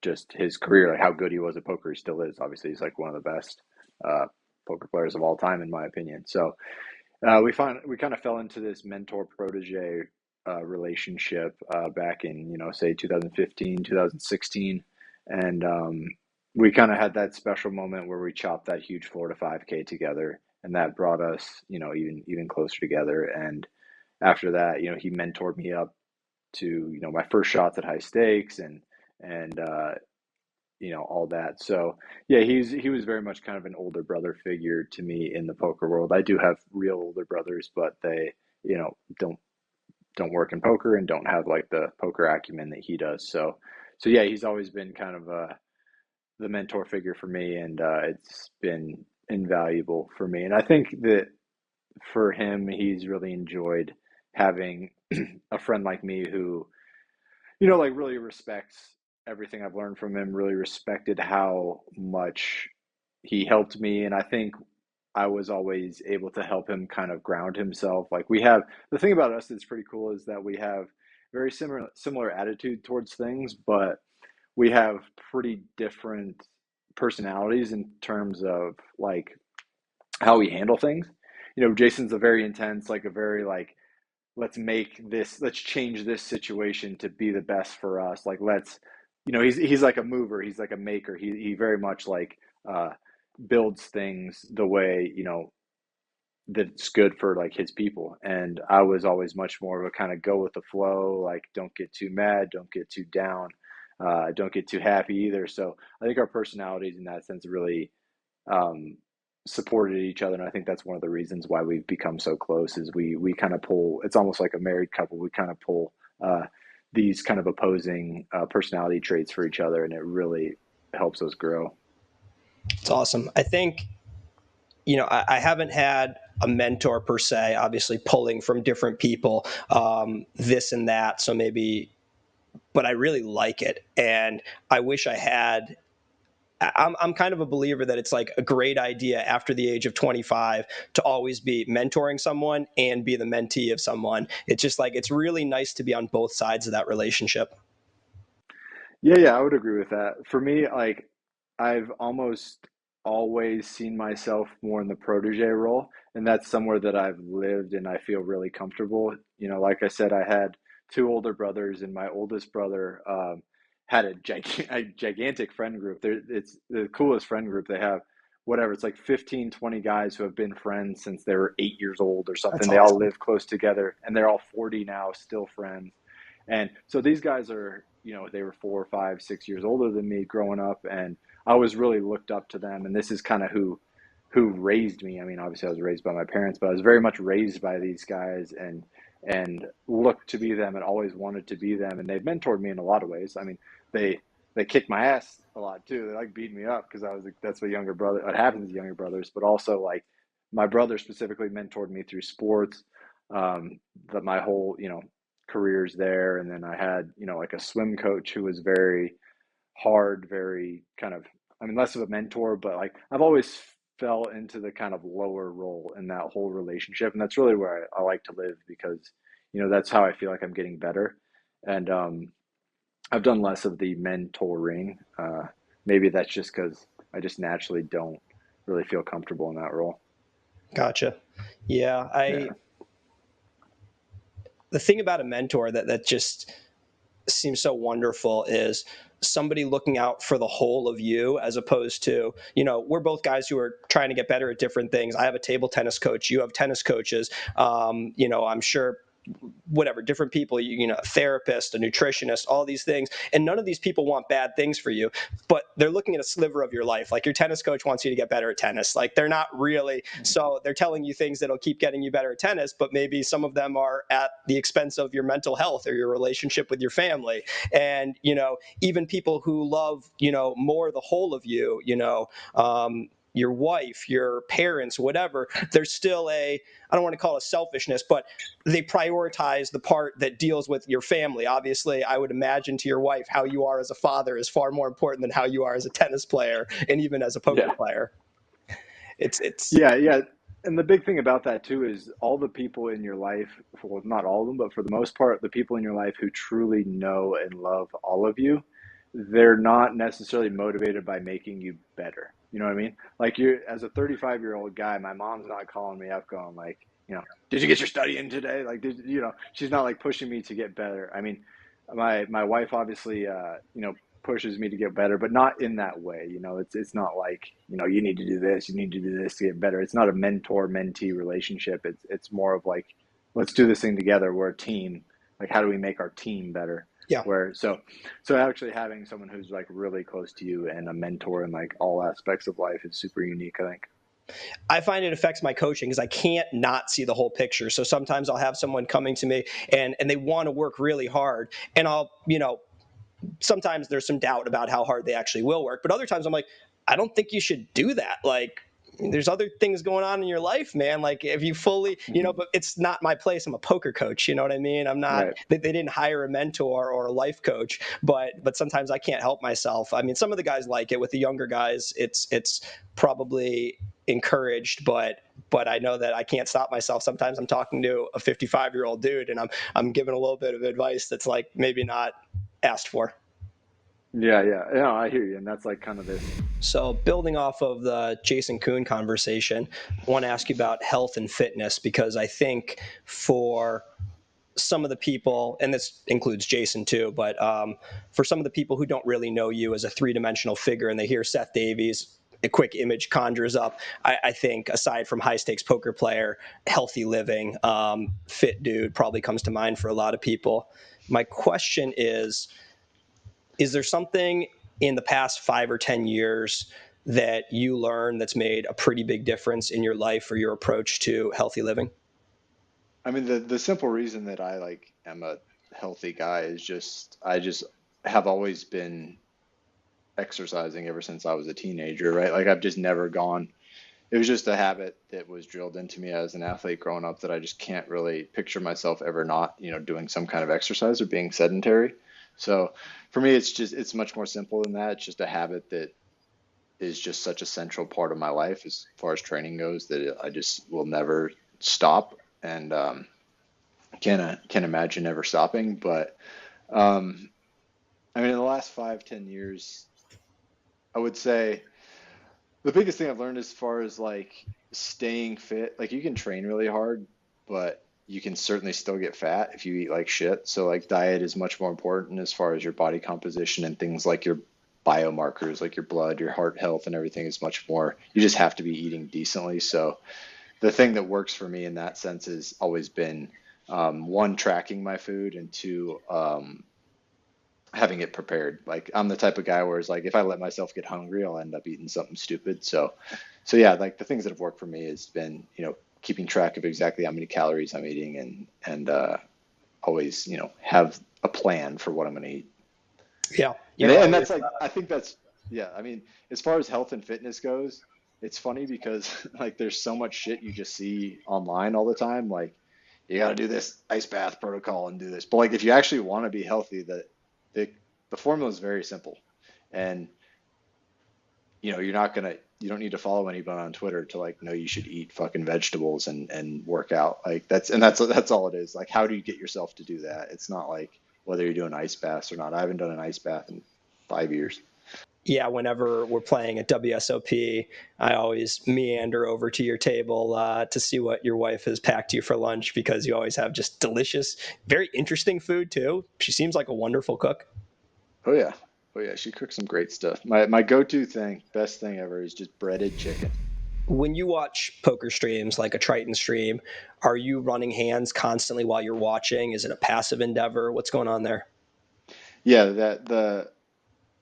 just his career, like how good he was at poker. He still is. Obviously, he's like one of the best poker players of all time, in my opinion. So we kind of fell into this mentor protege relationship back in, say 2015, 2016, and we kind of had that special moment where we chopped that huge Florida 5K together, and that brought us, even closer together. And after that, he mentored me up to, my first shots at high stakes, and all that. So yeah, he was very much kind of an older brother figure to me in the poker world. I do have real older brothers, but they, don't work in poker and don't have like the poker acumen that he does. So yeah, he's always been kind of the mentor figure for me, and it's been invaluable for me. And I think that for him, he's really enjoyed having a friend like me who, like, really respects everything I've learned from him, really respected how much he helped me. And I think I was always able to help him kind of ground himself. Like, the thing about us that's pretty cool is that we have very similar attitude towards things, but we have pretty different personalities in terms of like how we handle things. Jason's a very intense, like a very like, let's change this situation to be the best for us. Like, he's like a mover. He's like a maker. He very much like builds things the way, that's good for like his people. And I was always much more of a kind of go with the flow, like, don't get too mad, don't get too down, don't get too happy either. So I think our personalities in that sense really supported each other, and I think that's one of the reasons why we've become so close. Is we kind of pull, it's almost like a married couple, we kind of pull these kind of opposing personality traits for each other, and it really helps us grow. It's awesome. I think, I haven't had a mentor per se, obviously pulling from different people, this and that. So maybe, but I really like it. And I wish I had. I'm kind of a believer that it's like a great idea after the age of 25 to always be mentoring someone and be the mentee of someone. It's just like, it's really nice to be on both sides of that relationship. Yeah, I would agree with that. For me, like, I've almost always seen myself more in the protege role, and that's somewhere that I've lived and I feel really comfortable. Like I said, I had two older brothers, and my oldest brother had a gigantic friend group. It's the coolest friend group they have. Whatever, it's like 15, 20 guys who have been friends since they were 8 years old or something. That's They all awesome. live close together, and they're all 40 now, still friends. And so these guys are, they were 4, 5, 6 years older than me growing up, and I was really looked up to them. And this is kind of who raised me. I mean, obviously I was raised by my parents, but I was very much raised by these guys, and looked to be them and always wanted to be them. And they've mentored me in a lot of ways. I mean, they kicked my ass a lot too. They like beat me up because I was like, that's what happens to younger brothers. But also, like, my brother specifically mentored me through sports. That my whole, careers there. And then I had, like a swim coach who was very hard, very kind of, I mean, less of a mentor, but like, I've always fell into the kind of lower role in that whole relationship. And that's really where I like to live because, that's how I feel like I'm getting better. And I've done less of the mentoring. Maybe that's just because I just naturally don't really feel comfortable in that role. Gotcha. Yeah. The thing about a mentor that just seems so wonderful is somebody looking out for the whole of you, as opposed to, we're both guys who are trying to get better at different things. I have a table tennis coach. You have tennis coaches. I'm sure whatever, different people, a therapist, a nutritionist, all these things. And none of these people want bad things for you, but they're looking at a sliver of your life. Like your tennis coach wants you to get better at tennis. Like they're not really, so they're telling you things that'll keep getting you better at tennis, but maybe some of them are at the expense of your mental health or your relationship with your family. And, even people who love, more the whole of you, your wife, your parents, whatever, there's still I don't want to call it selfishness, but they prioritize the part that deals with your family. Obviously, I would imagine to your wife, how you are as a father is far more important than how you are as a tennis player and even as a poker player. Yeah. And the big thing about that too is all the people in your life, well, not all of them, but for the most part, the people in your life who truly know and love all of you, they're not necessarily motivated by making you better. You know what I mean? Like as a 35-year-old guy, my mom's not calling me up going like, did you get your study in today? Like, she's not like pushing me to get better. I mean, my wife obviously, pushes me to get better, but not in that way. It's not like, you need to do this, you need to do this to get better. It's not a mentor-mentee relationship. It's more of like, let's do this thing together. We're a team. Like, how do we make our team better? Yeah. So actually having someone who's like really close to you and a mentor in like all aspects of life is super unique, I think. I find it affects my coaching because I can't not see the whole picture. So sometimes I'll have someone coming to me and they want to work really hard, and I'll, sometimes there's some doubt about how hard they actually will work, but other times I'm like, I don't think you should do that. Like, there's other things going on in your life, man. Like if you fully, but it's not my place. I'm a poker coach. You know what I mean? I'm not, right. They didn't hire a mentor or a life coach, but sometimes I can't help myself. I mean, some of the guys like it. With the younger guys, it's probably encouraged, but I know that I can't stop myself. Sometimes I'm talking to a 55-year-old dude and I'm giving a little bit of advice that's like maybe not asked for. Yeah. No, I hear you. And that's like kind of this. So building off of the Jason Koon conversation, I want to ask you about health and fitness, because I think for some of the people, and this includes Jason too, but for some of the people who don't really know you as a three-dimensional figure and they hear Seth Davies, a quick image conjures up. I think aside from high-stakes poker player, healthy living, fit dude probably comes to mind for a lot of people. My question is there something in the past 5 or 10 years that you learned that's made a pretty big difference in your life or your approach to healthy living? I mean, the simple reason that I am a healthy guy is I just have always been exercising ever since I was a teenager, right? Like I've just never gone. It was just a habit that was drilled into me as an athlete growing up that I just can't really picture myself ever not, doing some kind of exercise or being sedentary. So for me, it's much more simple than that. It's just a habit that is just such a central part of my life as far as training goes that I just will never stop, and can't imagine ever stopping. But I mean, in the last 5-10 years, I would say the biggest thing I've learned as far as like staying fit, like you can train really hard, but you can certainly still get fat if you eat like shit. So like diet is much more important as far as your body composition, and things like your biomarkers, like your blood, your heart health and everything is much more, you just have to be eating decently. So the thing that works for me in that sense has always been, one, tracking my food, and two, having it prepared. Like I'm the type of guy where it's like, if I let myself get hungry, I'll end up eating something stupid. So yeah, like the things that have worked for me has been, keeping track of exactly how many calories I'm eating, and always, have a plan for what I'm going to eat. Yeah. And that's like, I think that's, yeah. I mean, as far as health and fitness goes, it's funny because like there's so much shit you just see online all the time. Like you got to do this ice bath protocol and do this. But like, if you actually want to be healthy, the formula is very simple. And you don't need to follow anybody on Twitter to like know you should eat fucking vegetables and work out. Like that's all it is. Like, how do you get yourself to do that? It's not like whether you're doing ice baths or not. I haven't done an ice bath in 5 years. Yeah, whenever we're playing at WSOP, I always meander over to your table to see what your wife has packed you for lunch, because you always have just delicious, very interesting food too. She seems like a wonderful cook. Oh yeah. Oh yeah, she cooks some great stuff. My go-to thing, best thing ever, is just breaded chicken. When you watch poker streams like a Triton stream, are you running hands constantly while you're watching? Is it a passive endeavor? What's going on there? Yeah, the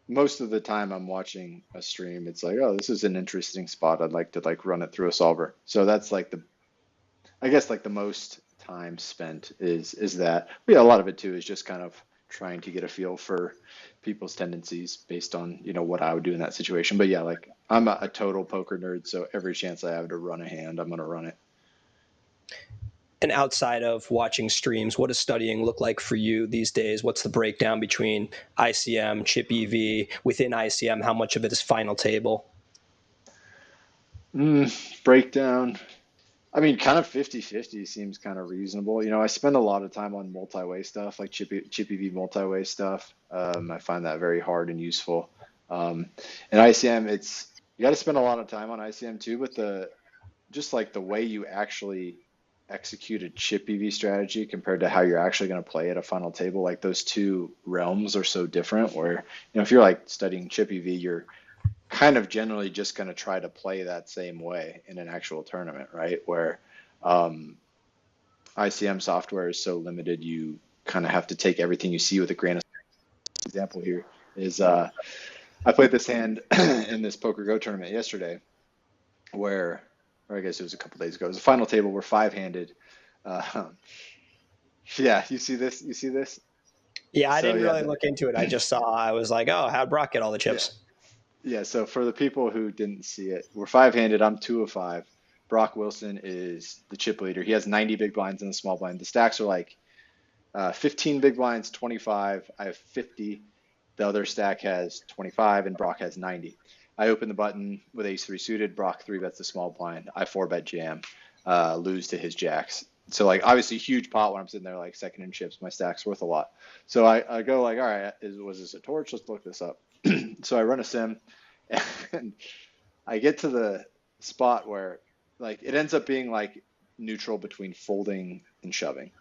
most of the time I'm watching a stream, it's like, oh, this is an interesting spot. I'd like to like run it through a solver. So that's like I guess like the most time spent is that. But yeah, a lot of it too is just kind of trying to get a feel for people's tendencies based on, what I would do in that situation. But yeah, like I'm a total poker nerd, so every chance I have to run a hand, I'm gonna run it. And outside of watching streams, what does studying look like for you these days? What's the breakdown between ICM, chip EV? Within ICM, how much of it is final table? Breakdown. I mean, kind of 50-50 seems kind of reasonable. I spend a lot of time on multi-way stuff, like chip EV multi-way stuff. I find that very hard and useful. And ICM, you got to spend a lot of time on ICM too, but just like the way you actually execute a chip EV strategy compared to how you're actually going to play at a final table, like those two realms are so different. Where, if you're like studying chip EV, you're kind of generally just going to try to play that same way in an actual tournament, right? Where ICM software is so limited, you kind of have to take everything you see with a grain of salt. Example here is I played this hand in this Poker Go tournament yesterday, or I guess it was a couple days ago. It was a final table. We're five-handed. Yeah, you see this? You see this? Yeah, I didn't really look into it. I just saw. I was like, oh, how'd Brock get all the chips? Yeah, so for the people who didn't see it, we're five-handed. I'm 2 of 5. Brock Wilson is the chip leader. He has 90 big blinds in the small blind. The stacks are like 15 big blinds, 25. I have 50. The other stack has 25, and Brock has 90. I open the button with ace-3 suited. Brock 3-bets the small blind. I 4-bet jam, lose to his jacks. So, like, obviously huge pot when I'm sitting there, like, second in chips. My stack's worth a lot. So I go, like, all right, was this a torch? Let's look this up. So I run a sim, and I get to the spot where, like, it ends up being, like, neutral between folding and shoving.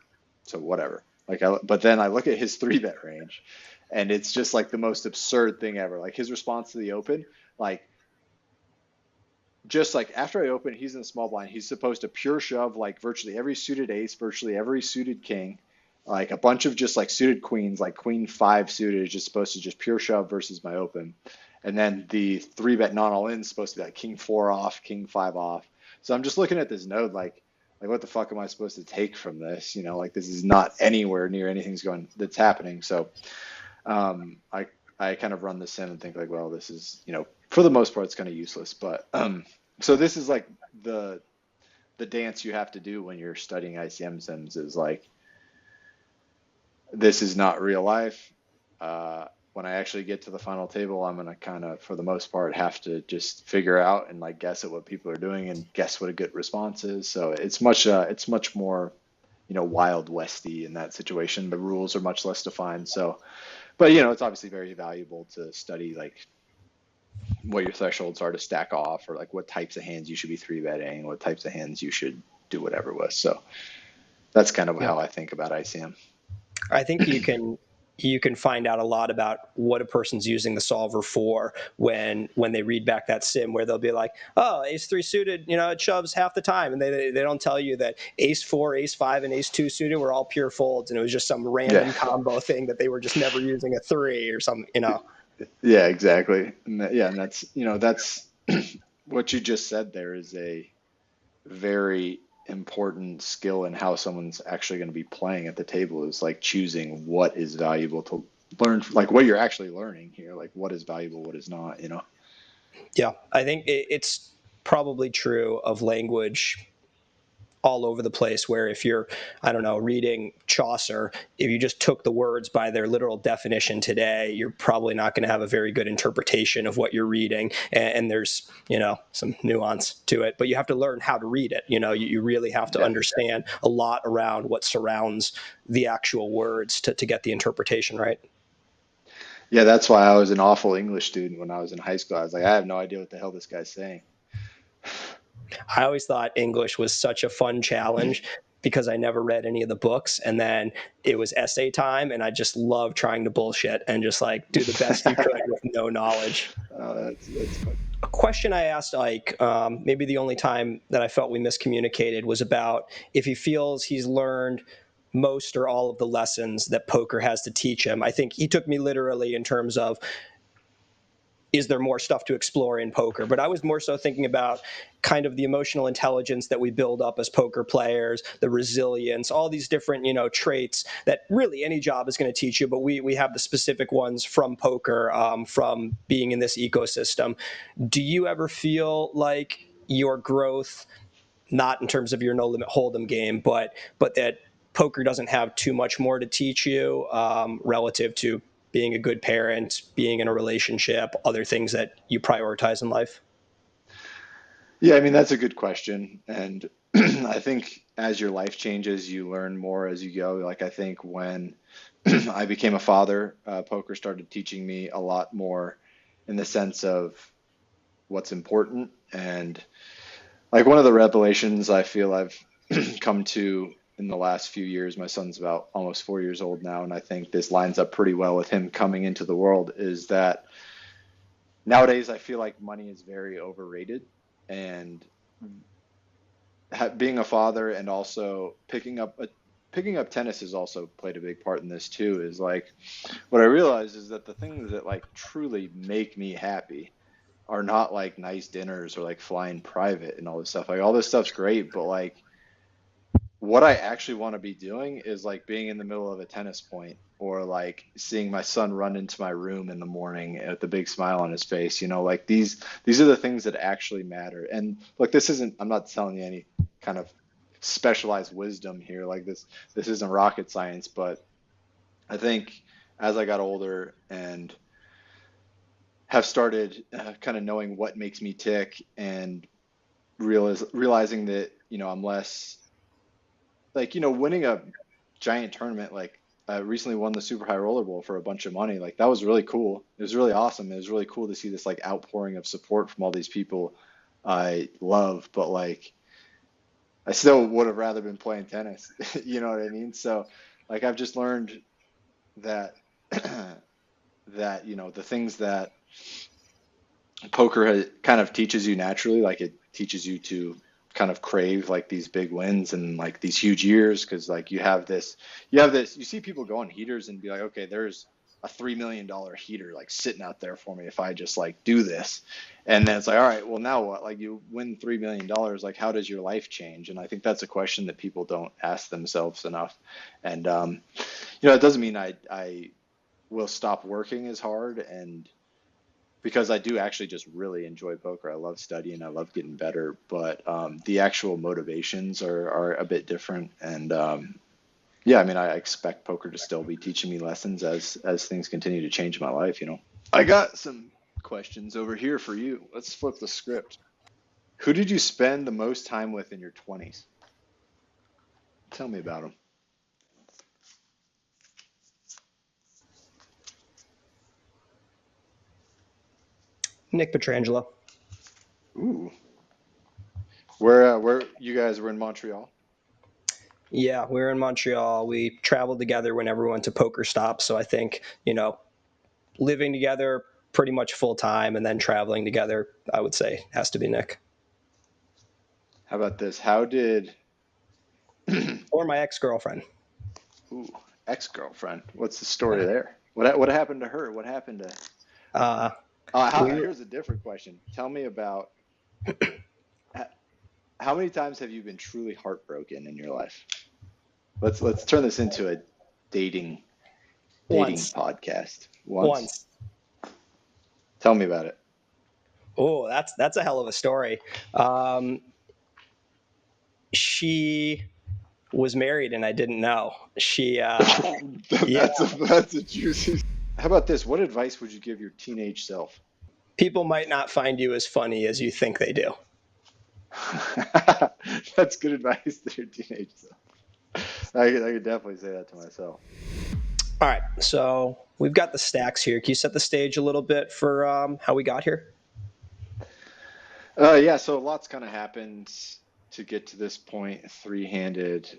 So whatever. But then I look at his 3-bet range, and it's just, like, the most absurd thing ever. Like, his response to the open, like, just like after I open, he's in the small blind. He's supposed to pure shove like virtually every suited ace, virtually every suited king, like a bunch of just like suited queens, like queen 5 suited is just supposed to just pure shove versus my open. And then the 3-bet non all in is supposed to be like king 4 off, king 5 off. So I'm just looking at this node like what the fuck am I supposed to take from this? Like this is not anywhere near anything's that's happening. So I kind of run the sim and think like, well, this is, for the most part, it's kind of useless. But so this is like the dance you have to do when you're studying ICM sims is like, this is not real life. When I actually get to the final table, I'm going to kind of, for the most part, have to just figure out and like guess at what people are doing and guess what a good response is. So it's much more, Wild Westy in that situation. The rules are much less defined. So, but it's obviously very valuable to study like what your thresholds are to stack off, or like what types of hands you should be 3-betting, what types of hands you should do whatever with. So that's kind of how I think about ICM. I think you can find out a lot about what a person's using the solver for when they read back that sim, where they'll be like, oh, ace-3 suited, it shoves half the time. And they don't tell you that ace-4, ace-5, and ace-2 suited were all pure folds. And it was just some random combo thing that they were just never using a 3 or something, Yeah, exactly. And that's, that's what you just said there is a very important skill in how someone's actually going to be playing at the table, is like choosing what is valuable to learn, like what you're actually learning here, like what is valuable, what is not, Yeah, I think it's probably true of language all over the place, where if you're, I don't know, reading Chaucer, if you just took the words by their literal definition today, you're probably not going to have a very good interpretation of what you're reading. And there's, some nuance to it, but you have to learn how to read it. You really have to understand a lot around what surrounds the actual words to get the interpretation right. Yeah, that's why I was an awful English student when I was in high school. I was like, I have no idea what the hell this guy's saying. I always thought English was such a fun challenge because I never read any of the books, and then it was essay time, and I just loved trying to bullshit and just like do the best you could with no knowledge. Oh, that's fun. A question I asked Ike, maybe the only time that I felt we miscommunicated, was about if he feels he's learned most or all of the lessons that poker has to teach him. I think he took me literally in terms of, is there more stuff to explore in poker? But I was more so thinking about kind of the emotional intelligence that we build up as poker players, the resilience, all these different, traits that really any job is going to teach you. But we have the specific ones from poker, from being in this ecosystem. Do you ever feel like your growth, not in terms of your no limit hold'em game, but that poker doesn't have too much more to teach you relative to being a good parent, being in a relationship, other things that you prioritize in life? Yeah, I mean, that's a good question. And I think as your life changes, you learn more as you go. Like, I think when I became a father, poker started teaching me a lot more in the sense of what's important. And like one of the revelations I feel I've come to in the last few years, my son's about almost 4 years old now, and I think this lines up pretty well with him coming into the world, is that nowadays I feel like money is very overrated. And being a father and also picking up tennis has also played a big part in this too. Is like what I realized is that the things that like truly make me happy are not like nice dinners or like flying private and all this stuff. Like all this stuff's great, but like what I actually want to be doing is like being in the middle of a tennis point, or like seeing my son run into my room in the morning with a big smile on his face. Like these are the things that actually matter. And look, I'm not telling you any kind of specialized wisdom here. Like this isn't rocket science, but I think as I got older and have started kind of knowing what makes me tick, and realizing that, I'm less like, winning a giant tournament. Like I recently won the Super High Roller Bowl for a bunch of money. Like that was really cool. It was really awesome. It was really cool to see this like outpouring of support from all these people I love, but like I still would have rather been playing tennis. You know what I mean? So like I've just learned that that, the things that poker kind of teaches you naturally, like it teaches you to kind of crave like these big wins and like these huge years, because like you see people go on heaters and be like, okay, there's a $3 million heater like sitting out there for me if I just like do this. And then it's like, all right, well now what? Like you win $3 million, like how does your life change? And I think that's a question that people don't ask themselves enough. And it doesn't mean I will stop working as hard, and because I do actually just really enjoy poker. I love studying, I love getting better, but the actual motivations are a bit different. And I mean, I expect poker to still be teaching me lessons as things continue to change my life. I got some questions over here for you. Let's flip the script. Who did you spend the most time with in your 20s? Tell me about them. Nick Petrangelo. Ooh. Where you guys were in Montreal? Yeah, we were in Montreal. We traveled together whenever we went to poker stops. So I think, living together pretty much full time and then traveling together, I would say has to be Nick. How about this? How did... Or my ex-girlfriend. Ooh, ex-girlfriend. What's the story there? What happened to her? What happened to... here's a different question. Tell me about how many times have you been truly heartbroken in your life? Let's turn this into a dating podcast. Once. Tell me about it. Oh, that's a hell of a story. She was married and I didn't know. She, That's a juicy. How about this? What advice would you give your teenage self? People might not find you as funny as you think they do. That's good advice to your teenage self. I could definitely say that to myself. All right, so we've got the stacks here. Can you set the stage a little bit for how we got here? Yeah, so a lot's kind of happened to get to this point, three-handed.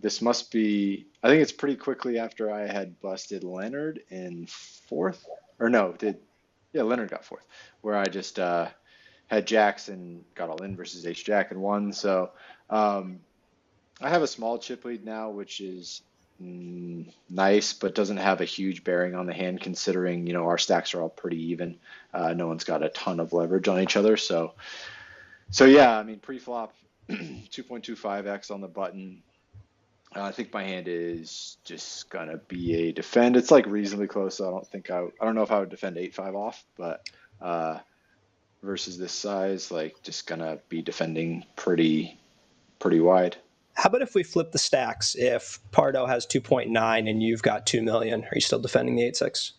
This must be, I think it's pretty quickly after I had busted Leonard in fourth, or no, Leonard got fourth, where I just had jacks and got all in versus H Jack and won. So I have a small chip lead now, which is nice, but doesn't have a huge bearing on the hand considering, our stacks are all pretty even. No one's got a ton of leverage on each other. So yeah, I mean, pre-flop 2.25x on the button. I think my hand is just gonna be a defend. It's like reasonably close. So I don't know if I would defend 8-5 off, but versus this size, like just gonna be defending pretty wide. How about if we flip the stacks? If Pardo has 2.9 and you've got 2 million, are you still defending the 8-6?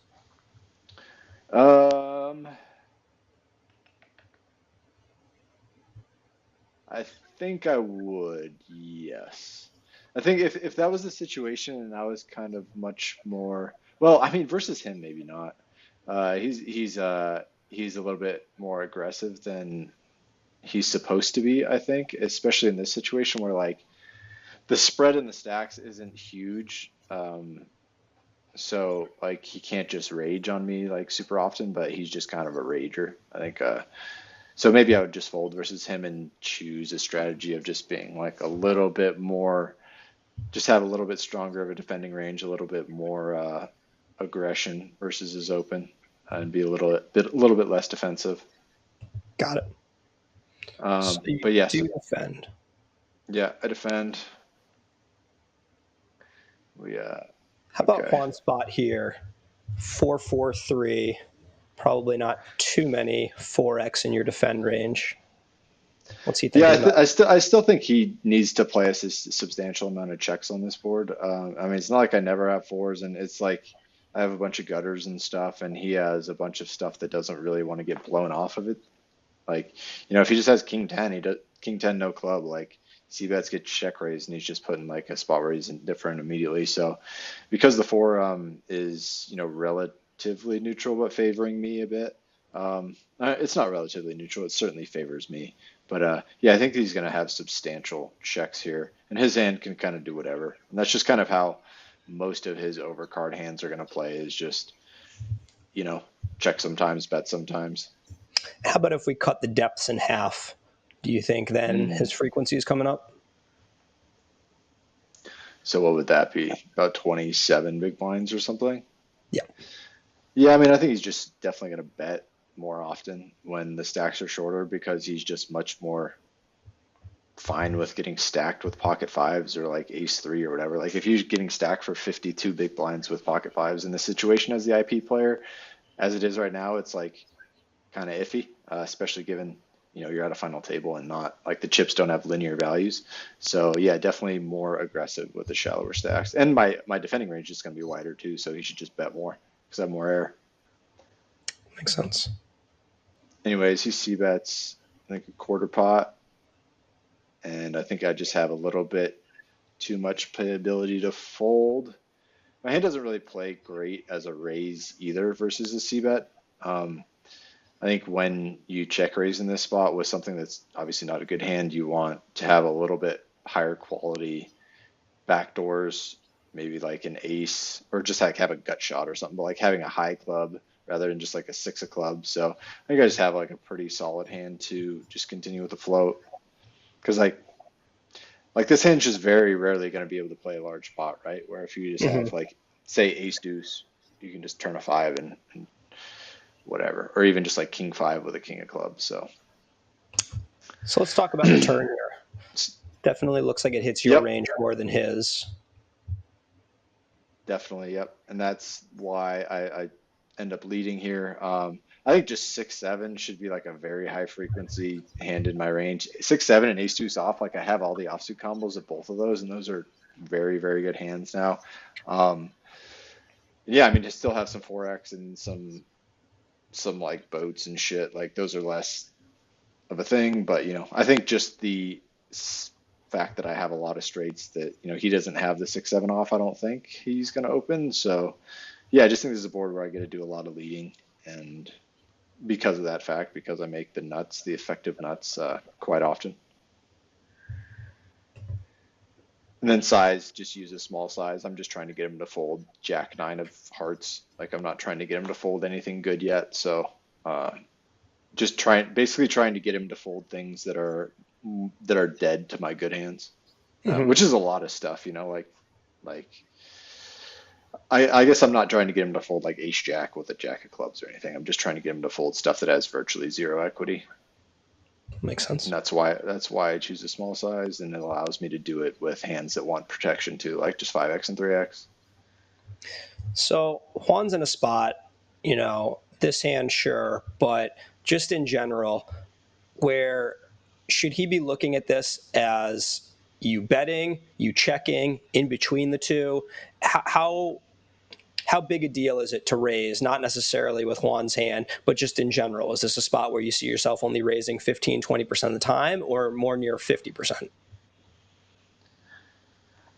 I think I would, yes. I think if that was the situation and I was kind of much more, well, I mean, versus him, maybe not. He's a little bit more aggressive than he's supposed to be, I think, especially in this situation where like the spread in the stacks isn't huge. So like he can't just rage on me like super often, but he's just kind of a rager. I think so maybe I would just fold versus him and choose a strategy of just being like a little bit more, just have a little bit stronger of a defending range, a little bit more aggression versus his open, and be a little bit less defensive. Got it. So but yes, do defend. Yeah, I defend. How about pawn spot here? 4-4-3. Probably not too many 4x in your defend range. What's he thinking? Yeah, I still think he needs to play a substantial amount of checks on this board. I mean, it's not like I never have fours, and it's like I have a bunch of gutters and stuff, and he has a bunch of stuff that doesn't really want to get blown off of it. Like, if he just has king 10, he does king 10 no club. Like, c-bets get check raised, and he's just putting like a spot where he's indifferent immediately. So, because the 4 is relatively neutral but favoring me a bit. It's not relatively neutral. It certainly favors me. But yeah, I think he's going to have substantial checks here, and his hand can kind of do whatever. And that's just kind of how most of his overcard hands are going to play, is just check sometimes, bet sometimes. How about if we cut the depths in half? Do you think then his frequency is coming up? So what would that be? About 27 big blinds or something? Yeah. Yeah, I mean, I think he's just definitely going to bet more often when the stacks are shorter, because he's just much more fine with getting stacked with pocket fives or like ace 3 or whatever. Like if you're getting stacked for 52 big blinds with pocket fives in the situation as the IP player, as it is right now, it's like kind of iffy, especially given you're at a final table and not like the chips don't have linear values. So yeah, definitely more aggressive with the shallower stacks. And my defending range is going to be wider too, so he should just bet more because I have more air. Makes sense. Anyways, he c-bets I think a quarter pot, and I think I just have a little bit too much playability to fold. My hand doesn't really play great as a raise either versus a c-bet. I think when you check raise in this spot with something that's obviously not a good hand, you want to have a little bit higher quality backdoors, maybe like an ace, or just like have a gut shot or something, but like having a high club rather than just like a 6 of clubs. So I think I just have like a pretty solid hand to just continue with the float, because like this hand's just very rarely going to be able to play a large pot, right? Where if you just have like, say, ace deuce, you can just turn a 5 and whatever, or even just like king 5 with a king of clubs. So let's talk about the turn here. Definitely looks like it hits your range more than his. Definitely, yep. And that's why I end up leading here. I I think just 6-7 should be like a very high frequency hand in my range. 6-7 and ace-2 soft, like I have all the offsuit combos of both of those, and those are very, very good hands now. Yeah, I mean, to still have some 4x and some like boats and shit, like those are less of a thing. But I think just the fact that I have a lot of straights that he doesn't have the 6-7 off, I don't think he's going to open. So yeah, I just think this is a board where I get to do a lot of leading, and because of that fact, because I make the nuts, the effective nuts, quite often. And then size, just use a small size. I'm just trying to get him to fold Jack 9 of hearts. Like I'm not trying to get him to fold anything good yet. So just basically trying to get him to fold things that are dead to my good hands, which is a lot of stuff, like I guess I'm not trying to get him to fold like ace jack with a jack of clubs or anything. I'm just trying to get him to fold stuff that has virtually zero equity. Makes sense. And that's why I choose a small size, and it allows me to do it with hands that want protection too, like just 5x and 3x. So Juan's in a spot, this hand, sure, but just in general, where should he be looking at this as you betting, you checking, in between the two? How big a deal is it to raise, not necessarily with Juan's hand, but just in general? Is this a spot where you see yourself only raising 15, 20% of the time, or more near 50%?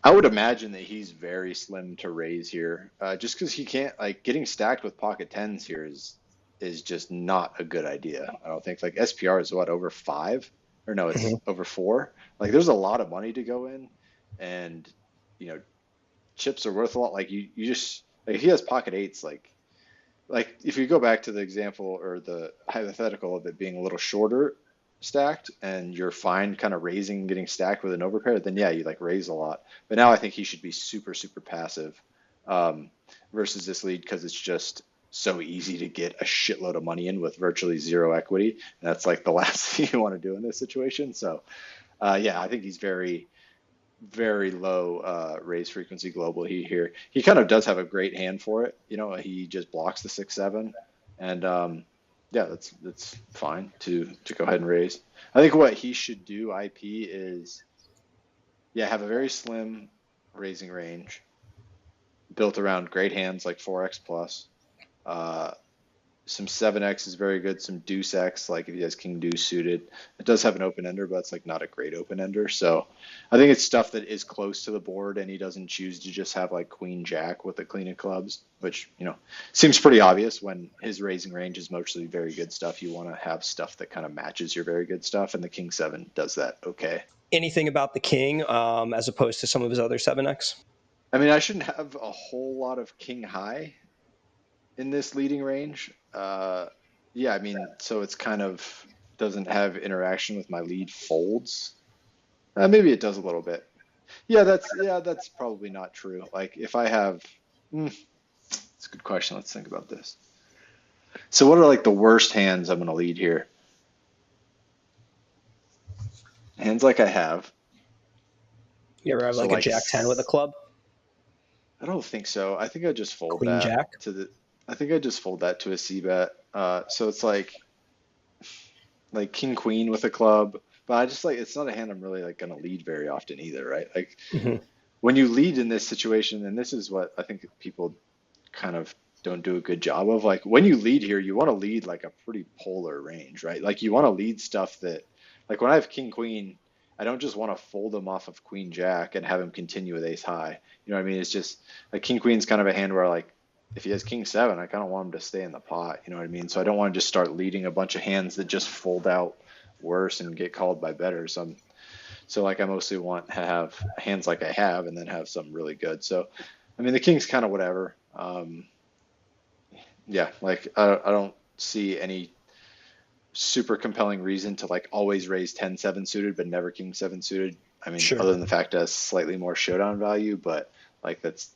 I would imagine that he's very slim to raise here, just because he can't, like, getting stacked with pocket tens here is just not a good idea. I don't think, like, SPR is what, over 5? Or no, it's over 4. Like, there's a lot of money to go in, and chips are worth a lot. Like, you just, like, if he has pocket 8s, like if you go back to the example or the hypothetical of it being a little shorter stacked, and you're fine kind of raising, getting stacked with an overpair, then yeah, you like raise a lot. But now I think he should be super, super passive versus this lead, because it's just so easy to get a shitload of money in with virtually zero equity. And that's like the last thing you want to do in this situation. So yeah, I think he's very, very low raise frequency global here. He kind of does have a great hand for it. He just blocks the 6-7, and yeah, that's fine to go ahead and raise. I think what he should do, IP, is have a very slim raising range built around great hands like 4x plus. Some 7x is very good. Some deuce x, like if he has king deuce suited. It does have an open ender, but it's like not a great open ender. So I think it's stuff that is close to the board, and he doesn't choose to just have like queen jack with the queen of clubs, which seems pretty obvious when his raising range is mostly very good stuff. You want to have stuff that kind of matches your very good stuff, and the king 7 does that okay. Anything about the king as opposed to some of his other 7x? I mean, I shouldn't have a whole lot of king high in this leading range. Yeah, I mean, so it's kind of doesn't have interaction with my lead folds. Maybe it does a little bit. Yeah, that's probably not true. Like if I have, it's a good question. Let's think about this. So what are like the worst hands I'm going to lead here? Hands like I have. You ever have like a jack 10 with a club? I don't think so. I think I just fold queen that jack? I think I just fold that to a C bet. So it's like king queen with a club, but I just it's not a hand I'm really like going to lead very often either, right? Like when you lead in this situation, and this is what I think people kind of don't do a good job of, like when you lead here, you want to lead like a pretty polar range, right? Like you want to lead stuff that, like when I have king queen, I don't just want to fold him off of queen jack and have him continue with ace high. You know what I mean? It's just like king queen's kind of a hand where like, if he has king 7, I kind of want him to stay in the pot. You know what I mean? So I don't want to just start leading a bunch of hands that just fold out worse and get called by bettors. So like I mostly want to have hands like I have, and then have some really good. So, I mean, the king's kind of whatever. Yeah, like I don't see any super compelling reason to like always raise 10-7 suited, but never king 7 suited. I mean, other than the fact it has slightly more showdown value, but like that's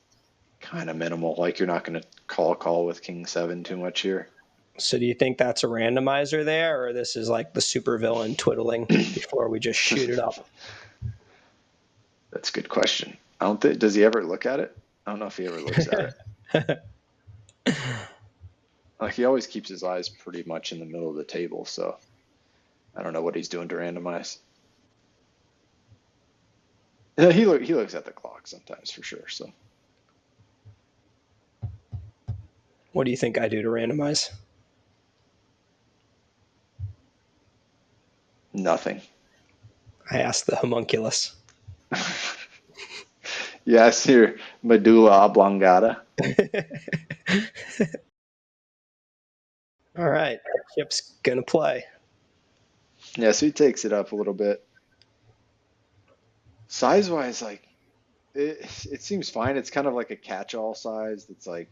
kind of minimal. Like you're not going to call with king 7 too much here. So do you think that's a randomizer there, or this is like the super villain twiddling before we just shoot it up? That's a good question. I don't think, does he ever look at it? I don't know if he ever looks at it. Like, he always keeps his eyes pretty much in the middle of the table, so I don't know what he's doing to randomize. Yeah, he looks at the clock sometimes for sure. So, what do you think I do to randomize? nothing. I asked the homunculus. Yes, your medulla oblongata. All right, Chip's gonna play. Yeah, so he takes it up a little bit. Size-wise, like it seems fine. It's kind of like a catch-all size that's like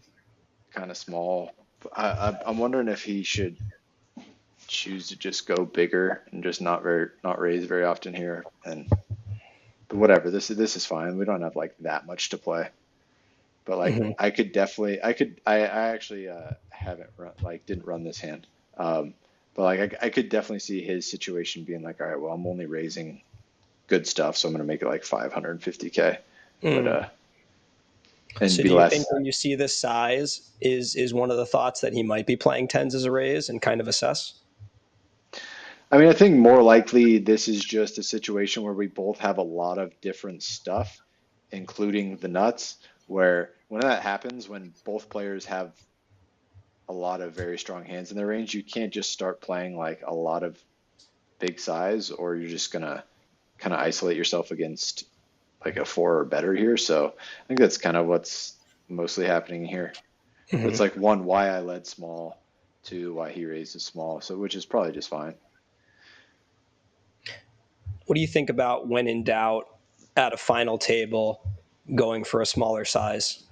kind of small. I'm wondering if he should choose to just go bigger and just not raise very often here. But whatever, this is fine. We don't have like that much to play. But like I actually haven't didn't run this hand. But like I could definitely see his situation being like, all right, well, I'm only raising good stuff, so I'm gonna make it like 550K. But and so be do you less. think when you see this size is one of the thoughts that he might be playing tens as a raise and kind of assess? I mean, I think more likely this is just a situation where we both have a lot of different stuff, including the nuts, where when that happens, when both players have a lot of very strong hands in their range, you can't just start playing like a lot of big size, or you're just gonna kind of isolate yourself against like a 4 or better here. So I think that's kind of what's mostly happening here. It's like 1, why I led small, 2, why he raises small, so which is probably just fine. What do you think about when in doubt at a final table going for a smaller size?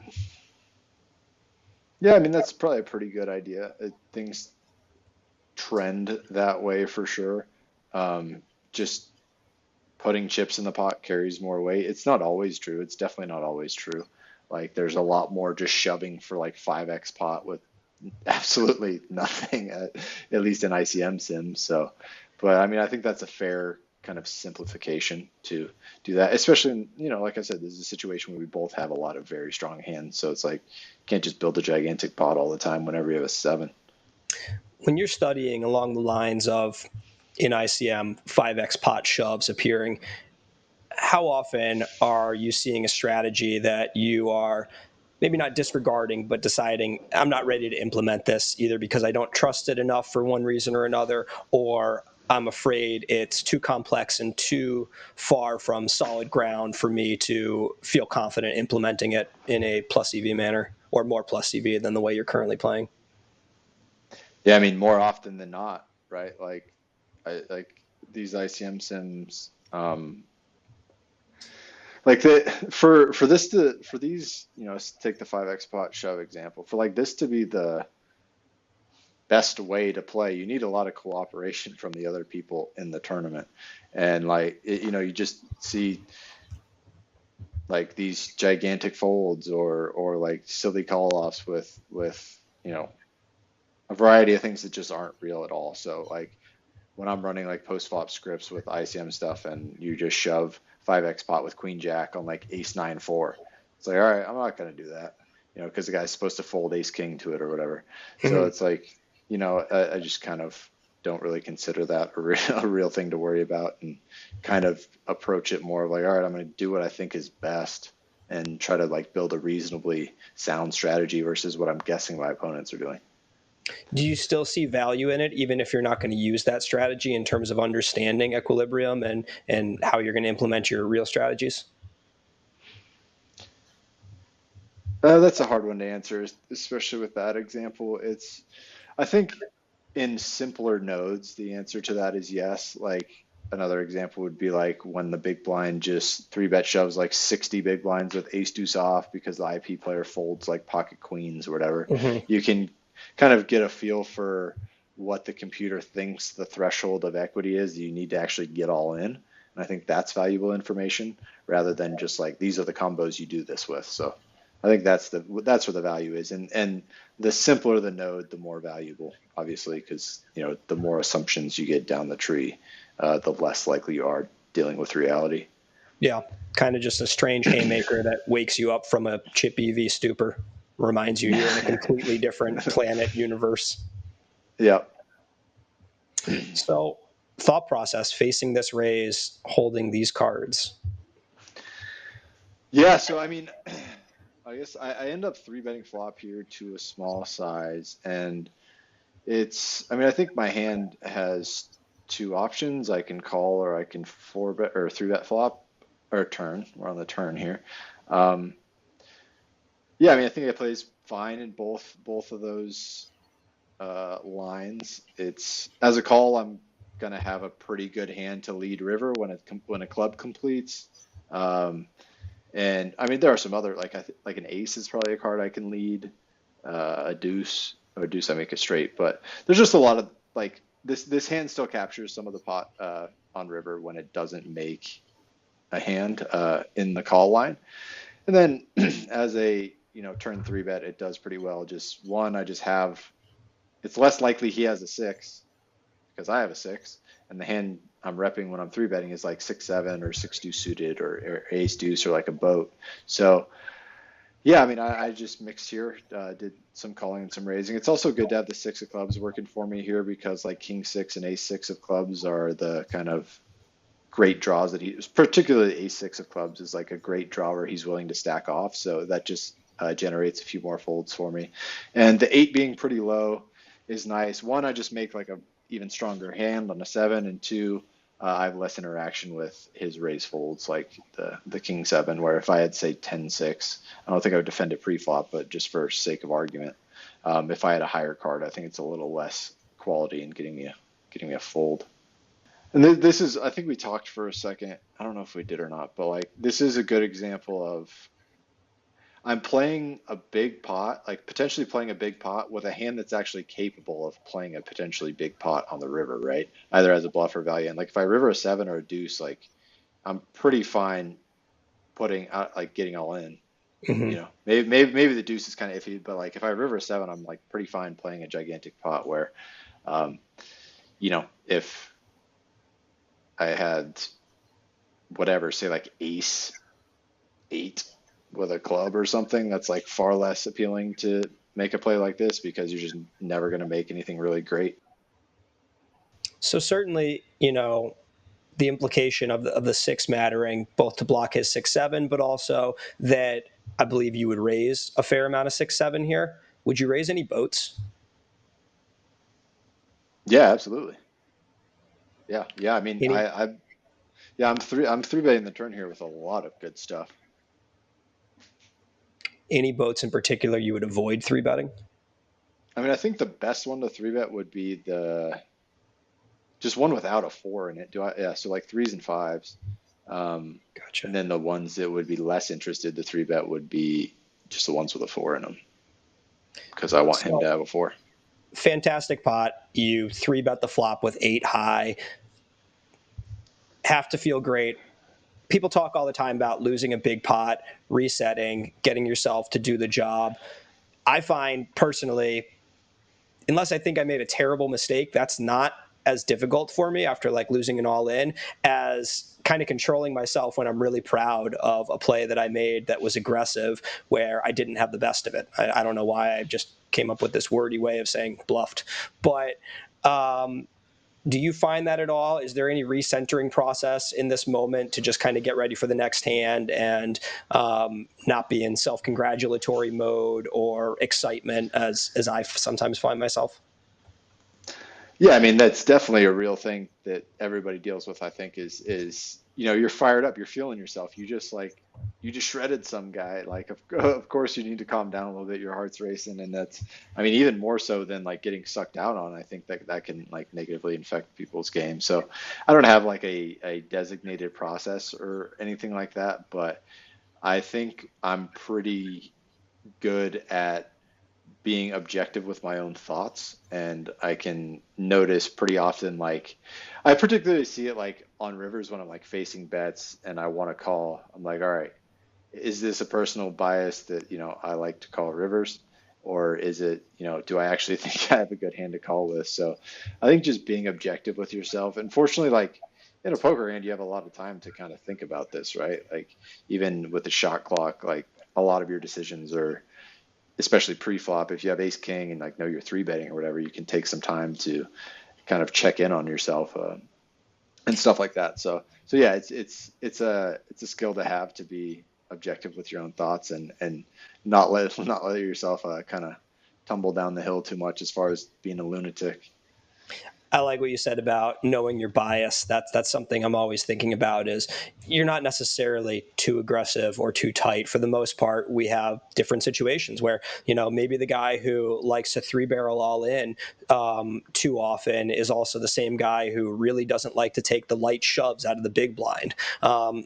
Yeah, I mean, that's probably a pretty good idea. Things trend that way for sure. Just putting chips in the pot carries more weight. It's not always true. It's definitely not always true. Like there's a lot more just shoving for like 5x pot with absolutely nothing at least in ICM sims. So, but I mean, I think that's a fair kind of simplification to do that, especially in, like I said, this is a situation where we both have a lot of very strong hands. So it's like, you can't just build a gigantic pot all the time whenever you have a 7. When you're studying along the lines of in ICM 5x pot shoves appearing, how often are you seeing a strategy that you are maybe not disregarding, but deciding I'm not ready to implement this either because I don't trust it enough for one reason or another, or I'm afraid it's too complex and too far from solid ground for me to feel confident implementing it in a plus EV manner or more plus EV than the way you're currently playing? Yeah, I mean, more often than not, right? Like these ICM sims, like for these, take the 5x pot shove example. For like this to be the best way to play, you need a lot of cooperation from the other people in the tournament, and like you just see like these gigantic folds or like silly call offs with a variety of things that just aren't real at all. So like when I'm running like post flop scripts with ICM stuff and you just shove 5x pot with queen jack on like ace 9-4, it's like, all right, I'm not going to do that, because the guy's supposed to fold ace king to it or whatever. So it's like, I just kind of don't really consider that a real thing to worry about, and kind of approach it more of like, all right, I'm going to do what I think is best and try to like build a reasonably sound strategy versus what I'm guessing my opponents are doing. Do you still see value in it, even if you're not going to use that strategy in terms of understanding equilibrium and how you're going to implement your real strategies? That's a hard one to answer, especially with that example. I think in simpler nodes, the answer to that is yes. Like another example would be like when the big blind just 3-bet shoves like 60 big blinds with ace deuce off because the IP player folds like pocket queens or whatever. You can kind of get a feel for what the computer thinks the threshold of equity is you need to actually get all in. And I think that's valuable information rather than just like, these are the combos you do this with. So I think that's where the value is. And the simpler the node, the more valuable, obviously, because, the more assumptions you get down the tree, the less likely you are dealing with reality. Yeah, kind of just a strange haymaker that wakes you up from a chip EV stupor. reminds you you're in a completely different planet universe. Yeah. So thought process facing this raise, holding these cards. Yeah, so I mean, I guess I end up 3-betting flop here to a small size, and I mean, I think my hand has two options. I can call, or I can 4-bet or 3-bet flop, or turn. We're on the turn here. Yeah, I mean, I think it plays fine in both of those lines. It's as a call, I'm gonna have a pretty good hand to lead river when a club completes. And I mean, there are some other like an ace is probably a card I can lead, a deuce or a deuce I make a straight. But there's just a lot of like this hand still captures some of the pot on river when it doesn't make a hand in the call line. And then as a turn 3-bet, it does pretty well. Just one, it's less likely he has a 6 because I have a 6, and the hand I'm repping when I'm 3-betting is like 6-7 or 6-2 suited or ace deuce or like a boat. So yeah, I mean, I just mixed here, did some calling and some raising. It's also good to have the 6 of clubs working for me here because like king 6 and ace 6 of clubs are the kind of great draws that particularly ace 6 of clubs is like a great draw where he's willing to stack off. So that just generates a few more folds for me. And the 8 being pretty low is nice. One, I just make like a even stronger hand on a 7, and 2, I have less interaction with his raise folds like the king 7, where if I had say 10-6, I don't think I would defend it pre-flop, but just for sake of argument, if I had a higher card, I think it's a little less quality in getting me a fold. And this is, I think we talked for a second, I don't know if we did or not, but like this is a good example of I'm playing a big pot, like potentially playing a big pot with a hand that's actually capable of playing a potentially big pot on the river, right? Either as a bluff or value. And like if I river a 7 or a deuce, like I'm pretty fine putting out, like getting all in. Mm-hmm. Maybe the deuce is kind of iffy, but like if I river a 7, I'm like pretty fine playing a gigantic pot where, if I had whatever, say like ace 8 with a club or something, that's like far less appealing to make a play like this because you're just never going to make anything really great. So certainly, the implication of the 6 mattering both to block his 6-7, but also that I believe you would raise a fair amount of 6-7 here. Would you raise any boats? Yeah, absolutely. Yeah. I mean, I'm 3-betting the turn here with a lot of good stuff. Any boats in particular you would avoid 3-betting? I mean, I think the best one to 3-bet would be just one without a 4 in it. So like 3s and 5s. Gotcha. And then the ones that would be less interested to 3-bet would be just the ones with a 4 in them, because I want him to have a 4. Fantastic pot. You 3-bet the flop with 8 high. Have to feel great. People talk all the time about losing a big pot, resetting, getting yourself to do the job. I find personally, unless I think I made a terrible mistake, that's not as difficult for me after like losing an all in as kind of controlling myself when I'm really proud of a play that I made that was aggressive where I didn't have the best of it. I don't know why I just came up with this wordy way of saying bluffed, but do you find that at all? Is there any recentering process in this moment to just kind of get ready for the next hand and not be in self-congratulatory mode or excitement as I sometimes find myself? Yeah, I mean, that's definitely a real thing that everybody deals with, I think, is you're fired up, you're feeling yourself. You just shredded some guy. Like, of course you need to calm down a little bit. Your heart's racing. And that's, I mean, even more so than like getting sucked out on, I think that can like negatively infect people's game. So I don't have like a designated process or anything like that, but I think I'm pretty good at being objective with my own thoughts, and I can notice pretty often, like I particularly see it like on rivers when I'm like facing bets and I want to call. I'm like, all right, is this a personal bias that I like to call rivers, or is it do I actually think I have a good hand to call with? So I think just being objective with yourself, and fortunately, like in a poker hand, you have a lot of time to kind of think about this, right? Like even with the shot clock, like a lot of your decisions are especially pre-flop, if you have ace king and like know you're three betting or whatever, you can take some time to kind of check in on yourself and stuff like that. So yeah, it's a skill to have, to be objective with your own thoughts and not let yourself kind of tumble down the hill too much as far as being a lunatic. I like what you said about knowing your bias. That's something I'm always thinking about, is you're not necessarily too aggressive or too tight. For the most part, we have different situations where, maybe the guy who likes to 3-barrel all in too often is also the same guy who really doesn't like to take the light shoves out of the big blind.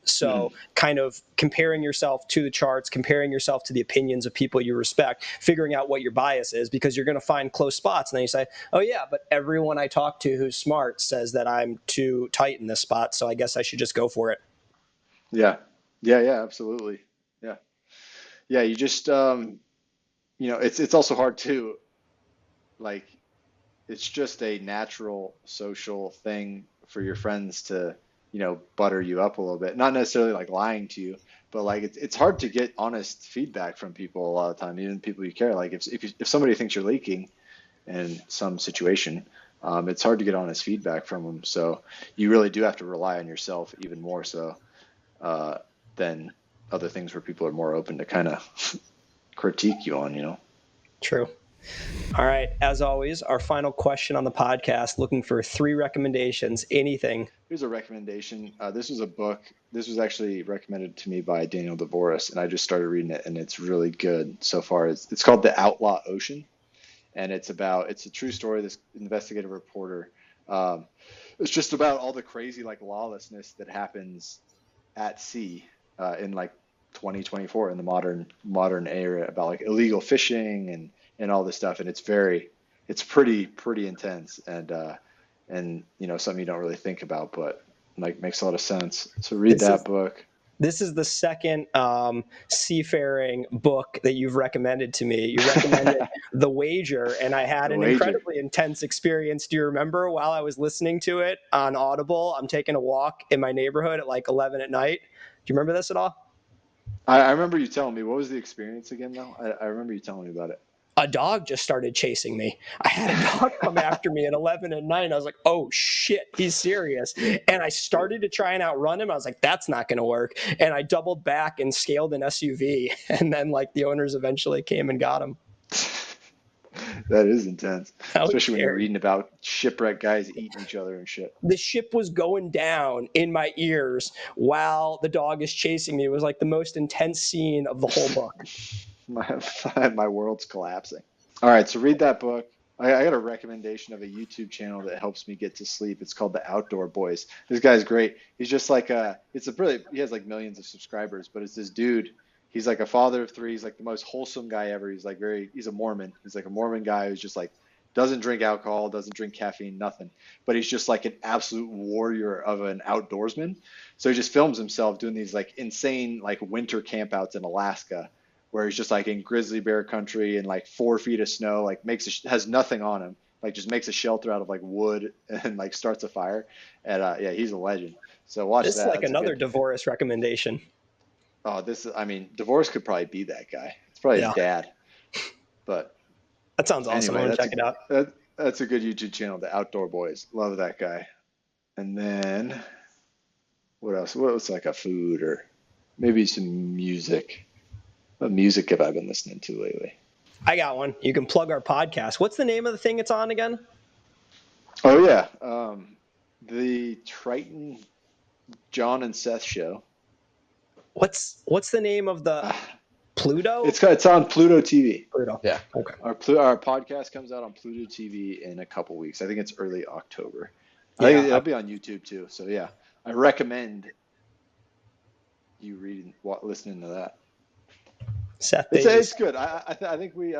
So kind of comparing yourself to the charts, comparing yourself to the opinions of people you respect, figuring out what your bias is, because you're going to find close spots. And then you say, oh yeah, but everyone I talk to who's smart says that I'm too tight in this spot, so I guess I should just go for it. Yeah, absolutely. Yeah, you just it's also hard too, like, it's just a natural social thing for your friends to butter you up a little bit, not necessarily like lying to you, but like it's hard to get honest feedback from people a lot of the time, even people you care. Like if somebody thinks you're leaking in some situation, it's hard to get honest feedback from them. So you really do have to rely on yourself even more so than other things where people are more open to kind of critique you on. True. All right. As always, our final question on the podcast, looking for 3 recommendations, anything. Here's a recommendation. This was a book. This was actually recommended to me by Daniel DeVoris, and I just started reading it, and it's really good so far. It's called The Outlaw Ocean. And it's a true story. This investigative reporter. It's just about all the crazy like lawlessness that happens at sea in like 2024 in the modern era, about like illegal fishing and all this stuff. And it's pretty intense and something you don't really think about, but like makes a lot of sense. So read that book. This is the second seafaring book that you've recommended to me. You recommended The Wager, and I had an incredibly intense experience. Do you remember, while I was listening to it on Audible, I'm taking a walk in my neighborhood at like 11 at night. Do you remember this at all? I remember you telling me. What was the experience again, though? I remember you telling me about it. A dog just started chasing me. I had a dog come after me at 11 at night. I was like, oh shit, he's serious. And I started to try and outrun him. I was like, that's not going to work. And I doubled back and scaled an SUV. And then like the owners eventually came and got him. That is intense. Especially when you're reading about shipwreck guys eating each other and shit. The ship was going down in my ears while the dog is chasing me. It was like the most intense scene of the whole book. My world's collapsing. All right, so read that book. I got a recommendation of a YouTube channel that helps me get to sleep. It's called The Outdoor Boys. This guy's great. He's just like he has like millions of subscribers, but it's this dude. He's like a father of 3. He's like the most wholesome guy ever. He's a Mormon. He's like a Mormon guy who's just like doesn't drink alcohol, doesn't drink caffeine, nothing. But he's just like an absolute warrior of an outdoorsman. So he just films himself doing these like insane like winter campouts in Alaska, where he's just like in grizzly bear country and like 4 feet of snow, like has nothing on him, like just makes a shelter out of like wood and like starts a fire. And yeah, he's a legend. So watch this. That. This is like another DeVoris recommendation. Oh, DeVoris could probably be that guy. It's probably his dad. But that sounds awesome. I'm gonna check it out. That's a good YouTube channel, The Outdoor Boys. Love that guy. And then what else? What was like a food or maybe some music? What music have I been listening to lately? I got one. You can plug our podcast. What's the name of the thing it's on again? Oh yeah, the Triton John and Seth show. What's the name of the Pluto? It's on Pluto TV. Pluto. Yeah. Okay. Our podcast comes out on Pluto TV in a couple weeks. I think it's early October. I think it'll be on YouTube too. So yeah, I recommend you listening to that. Seth Davies. It's good. I think we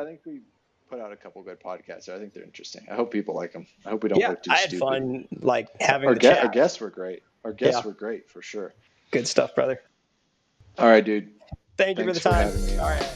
put out a couple good podcasts. I think they're interesting. I hope people like them. I hope we don't look too stupid. I had fun like having the chat. Our guests were great. Our guests were great for sure. Good stuff, brother. All right, dude. Thanks for the time. All right.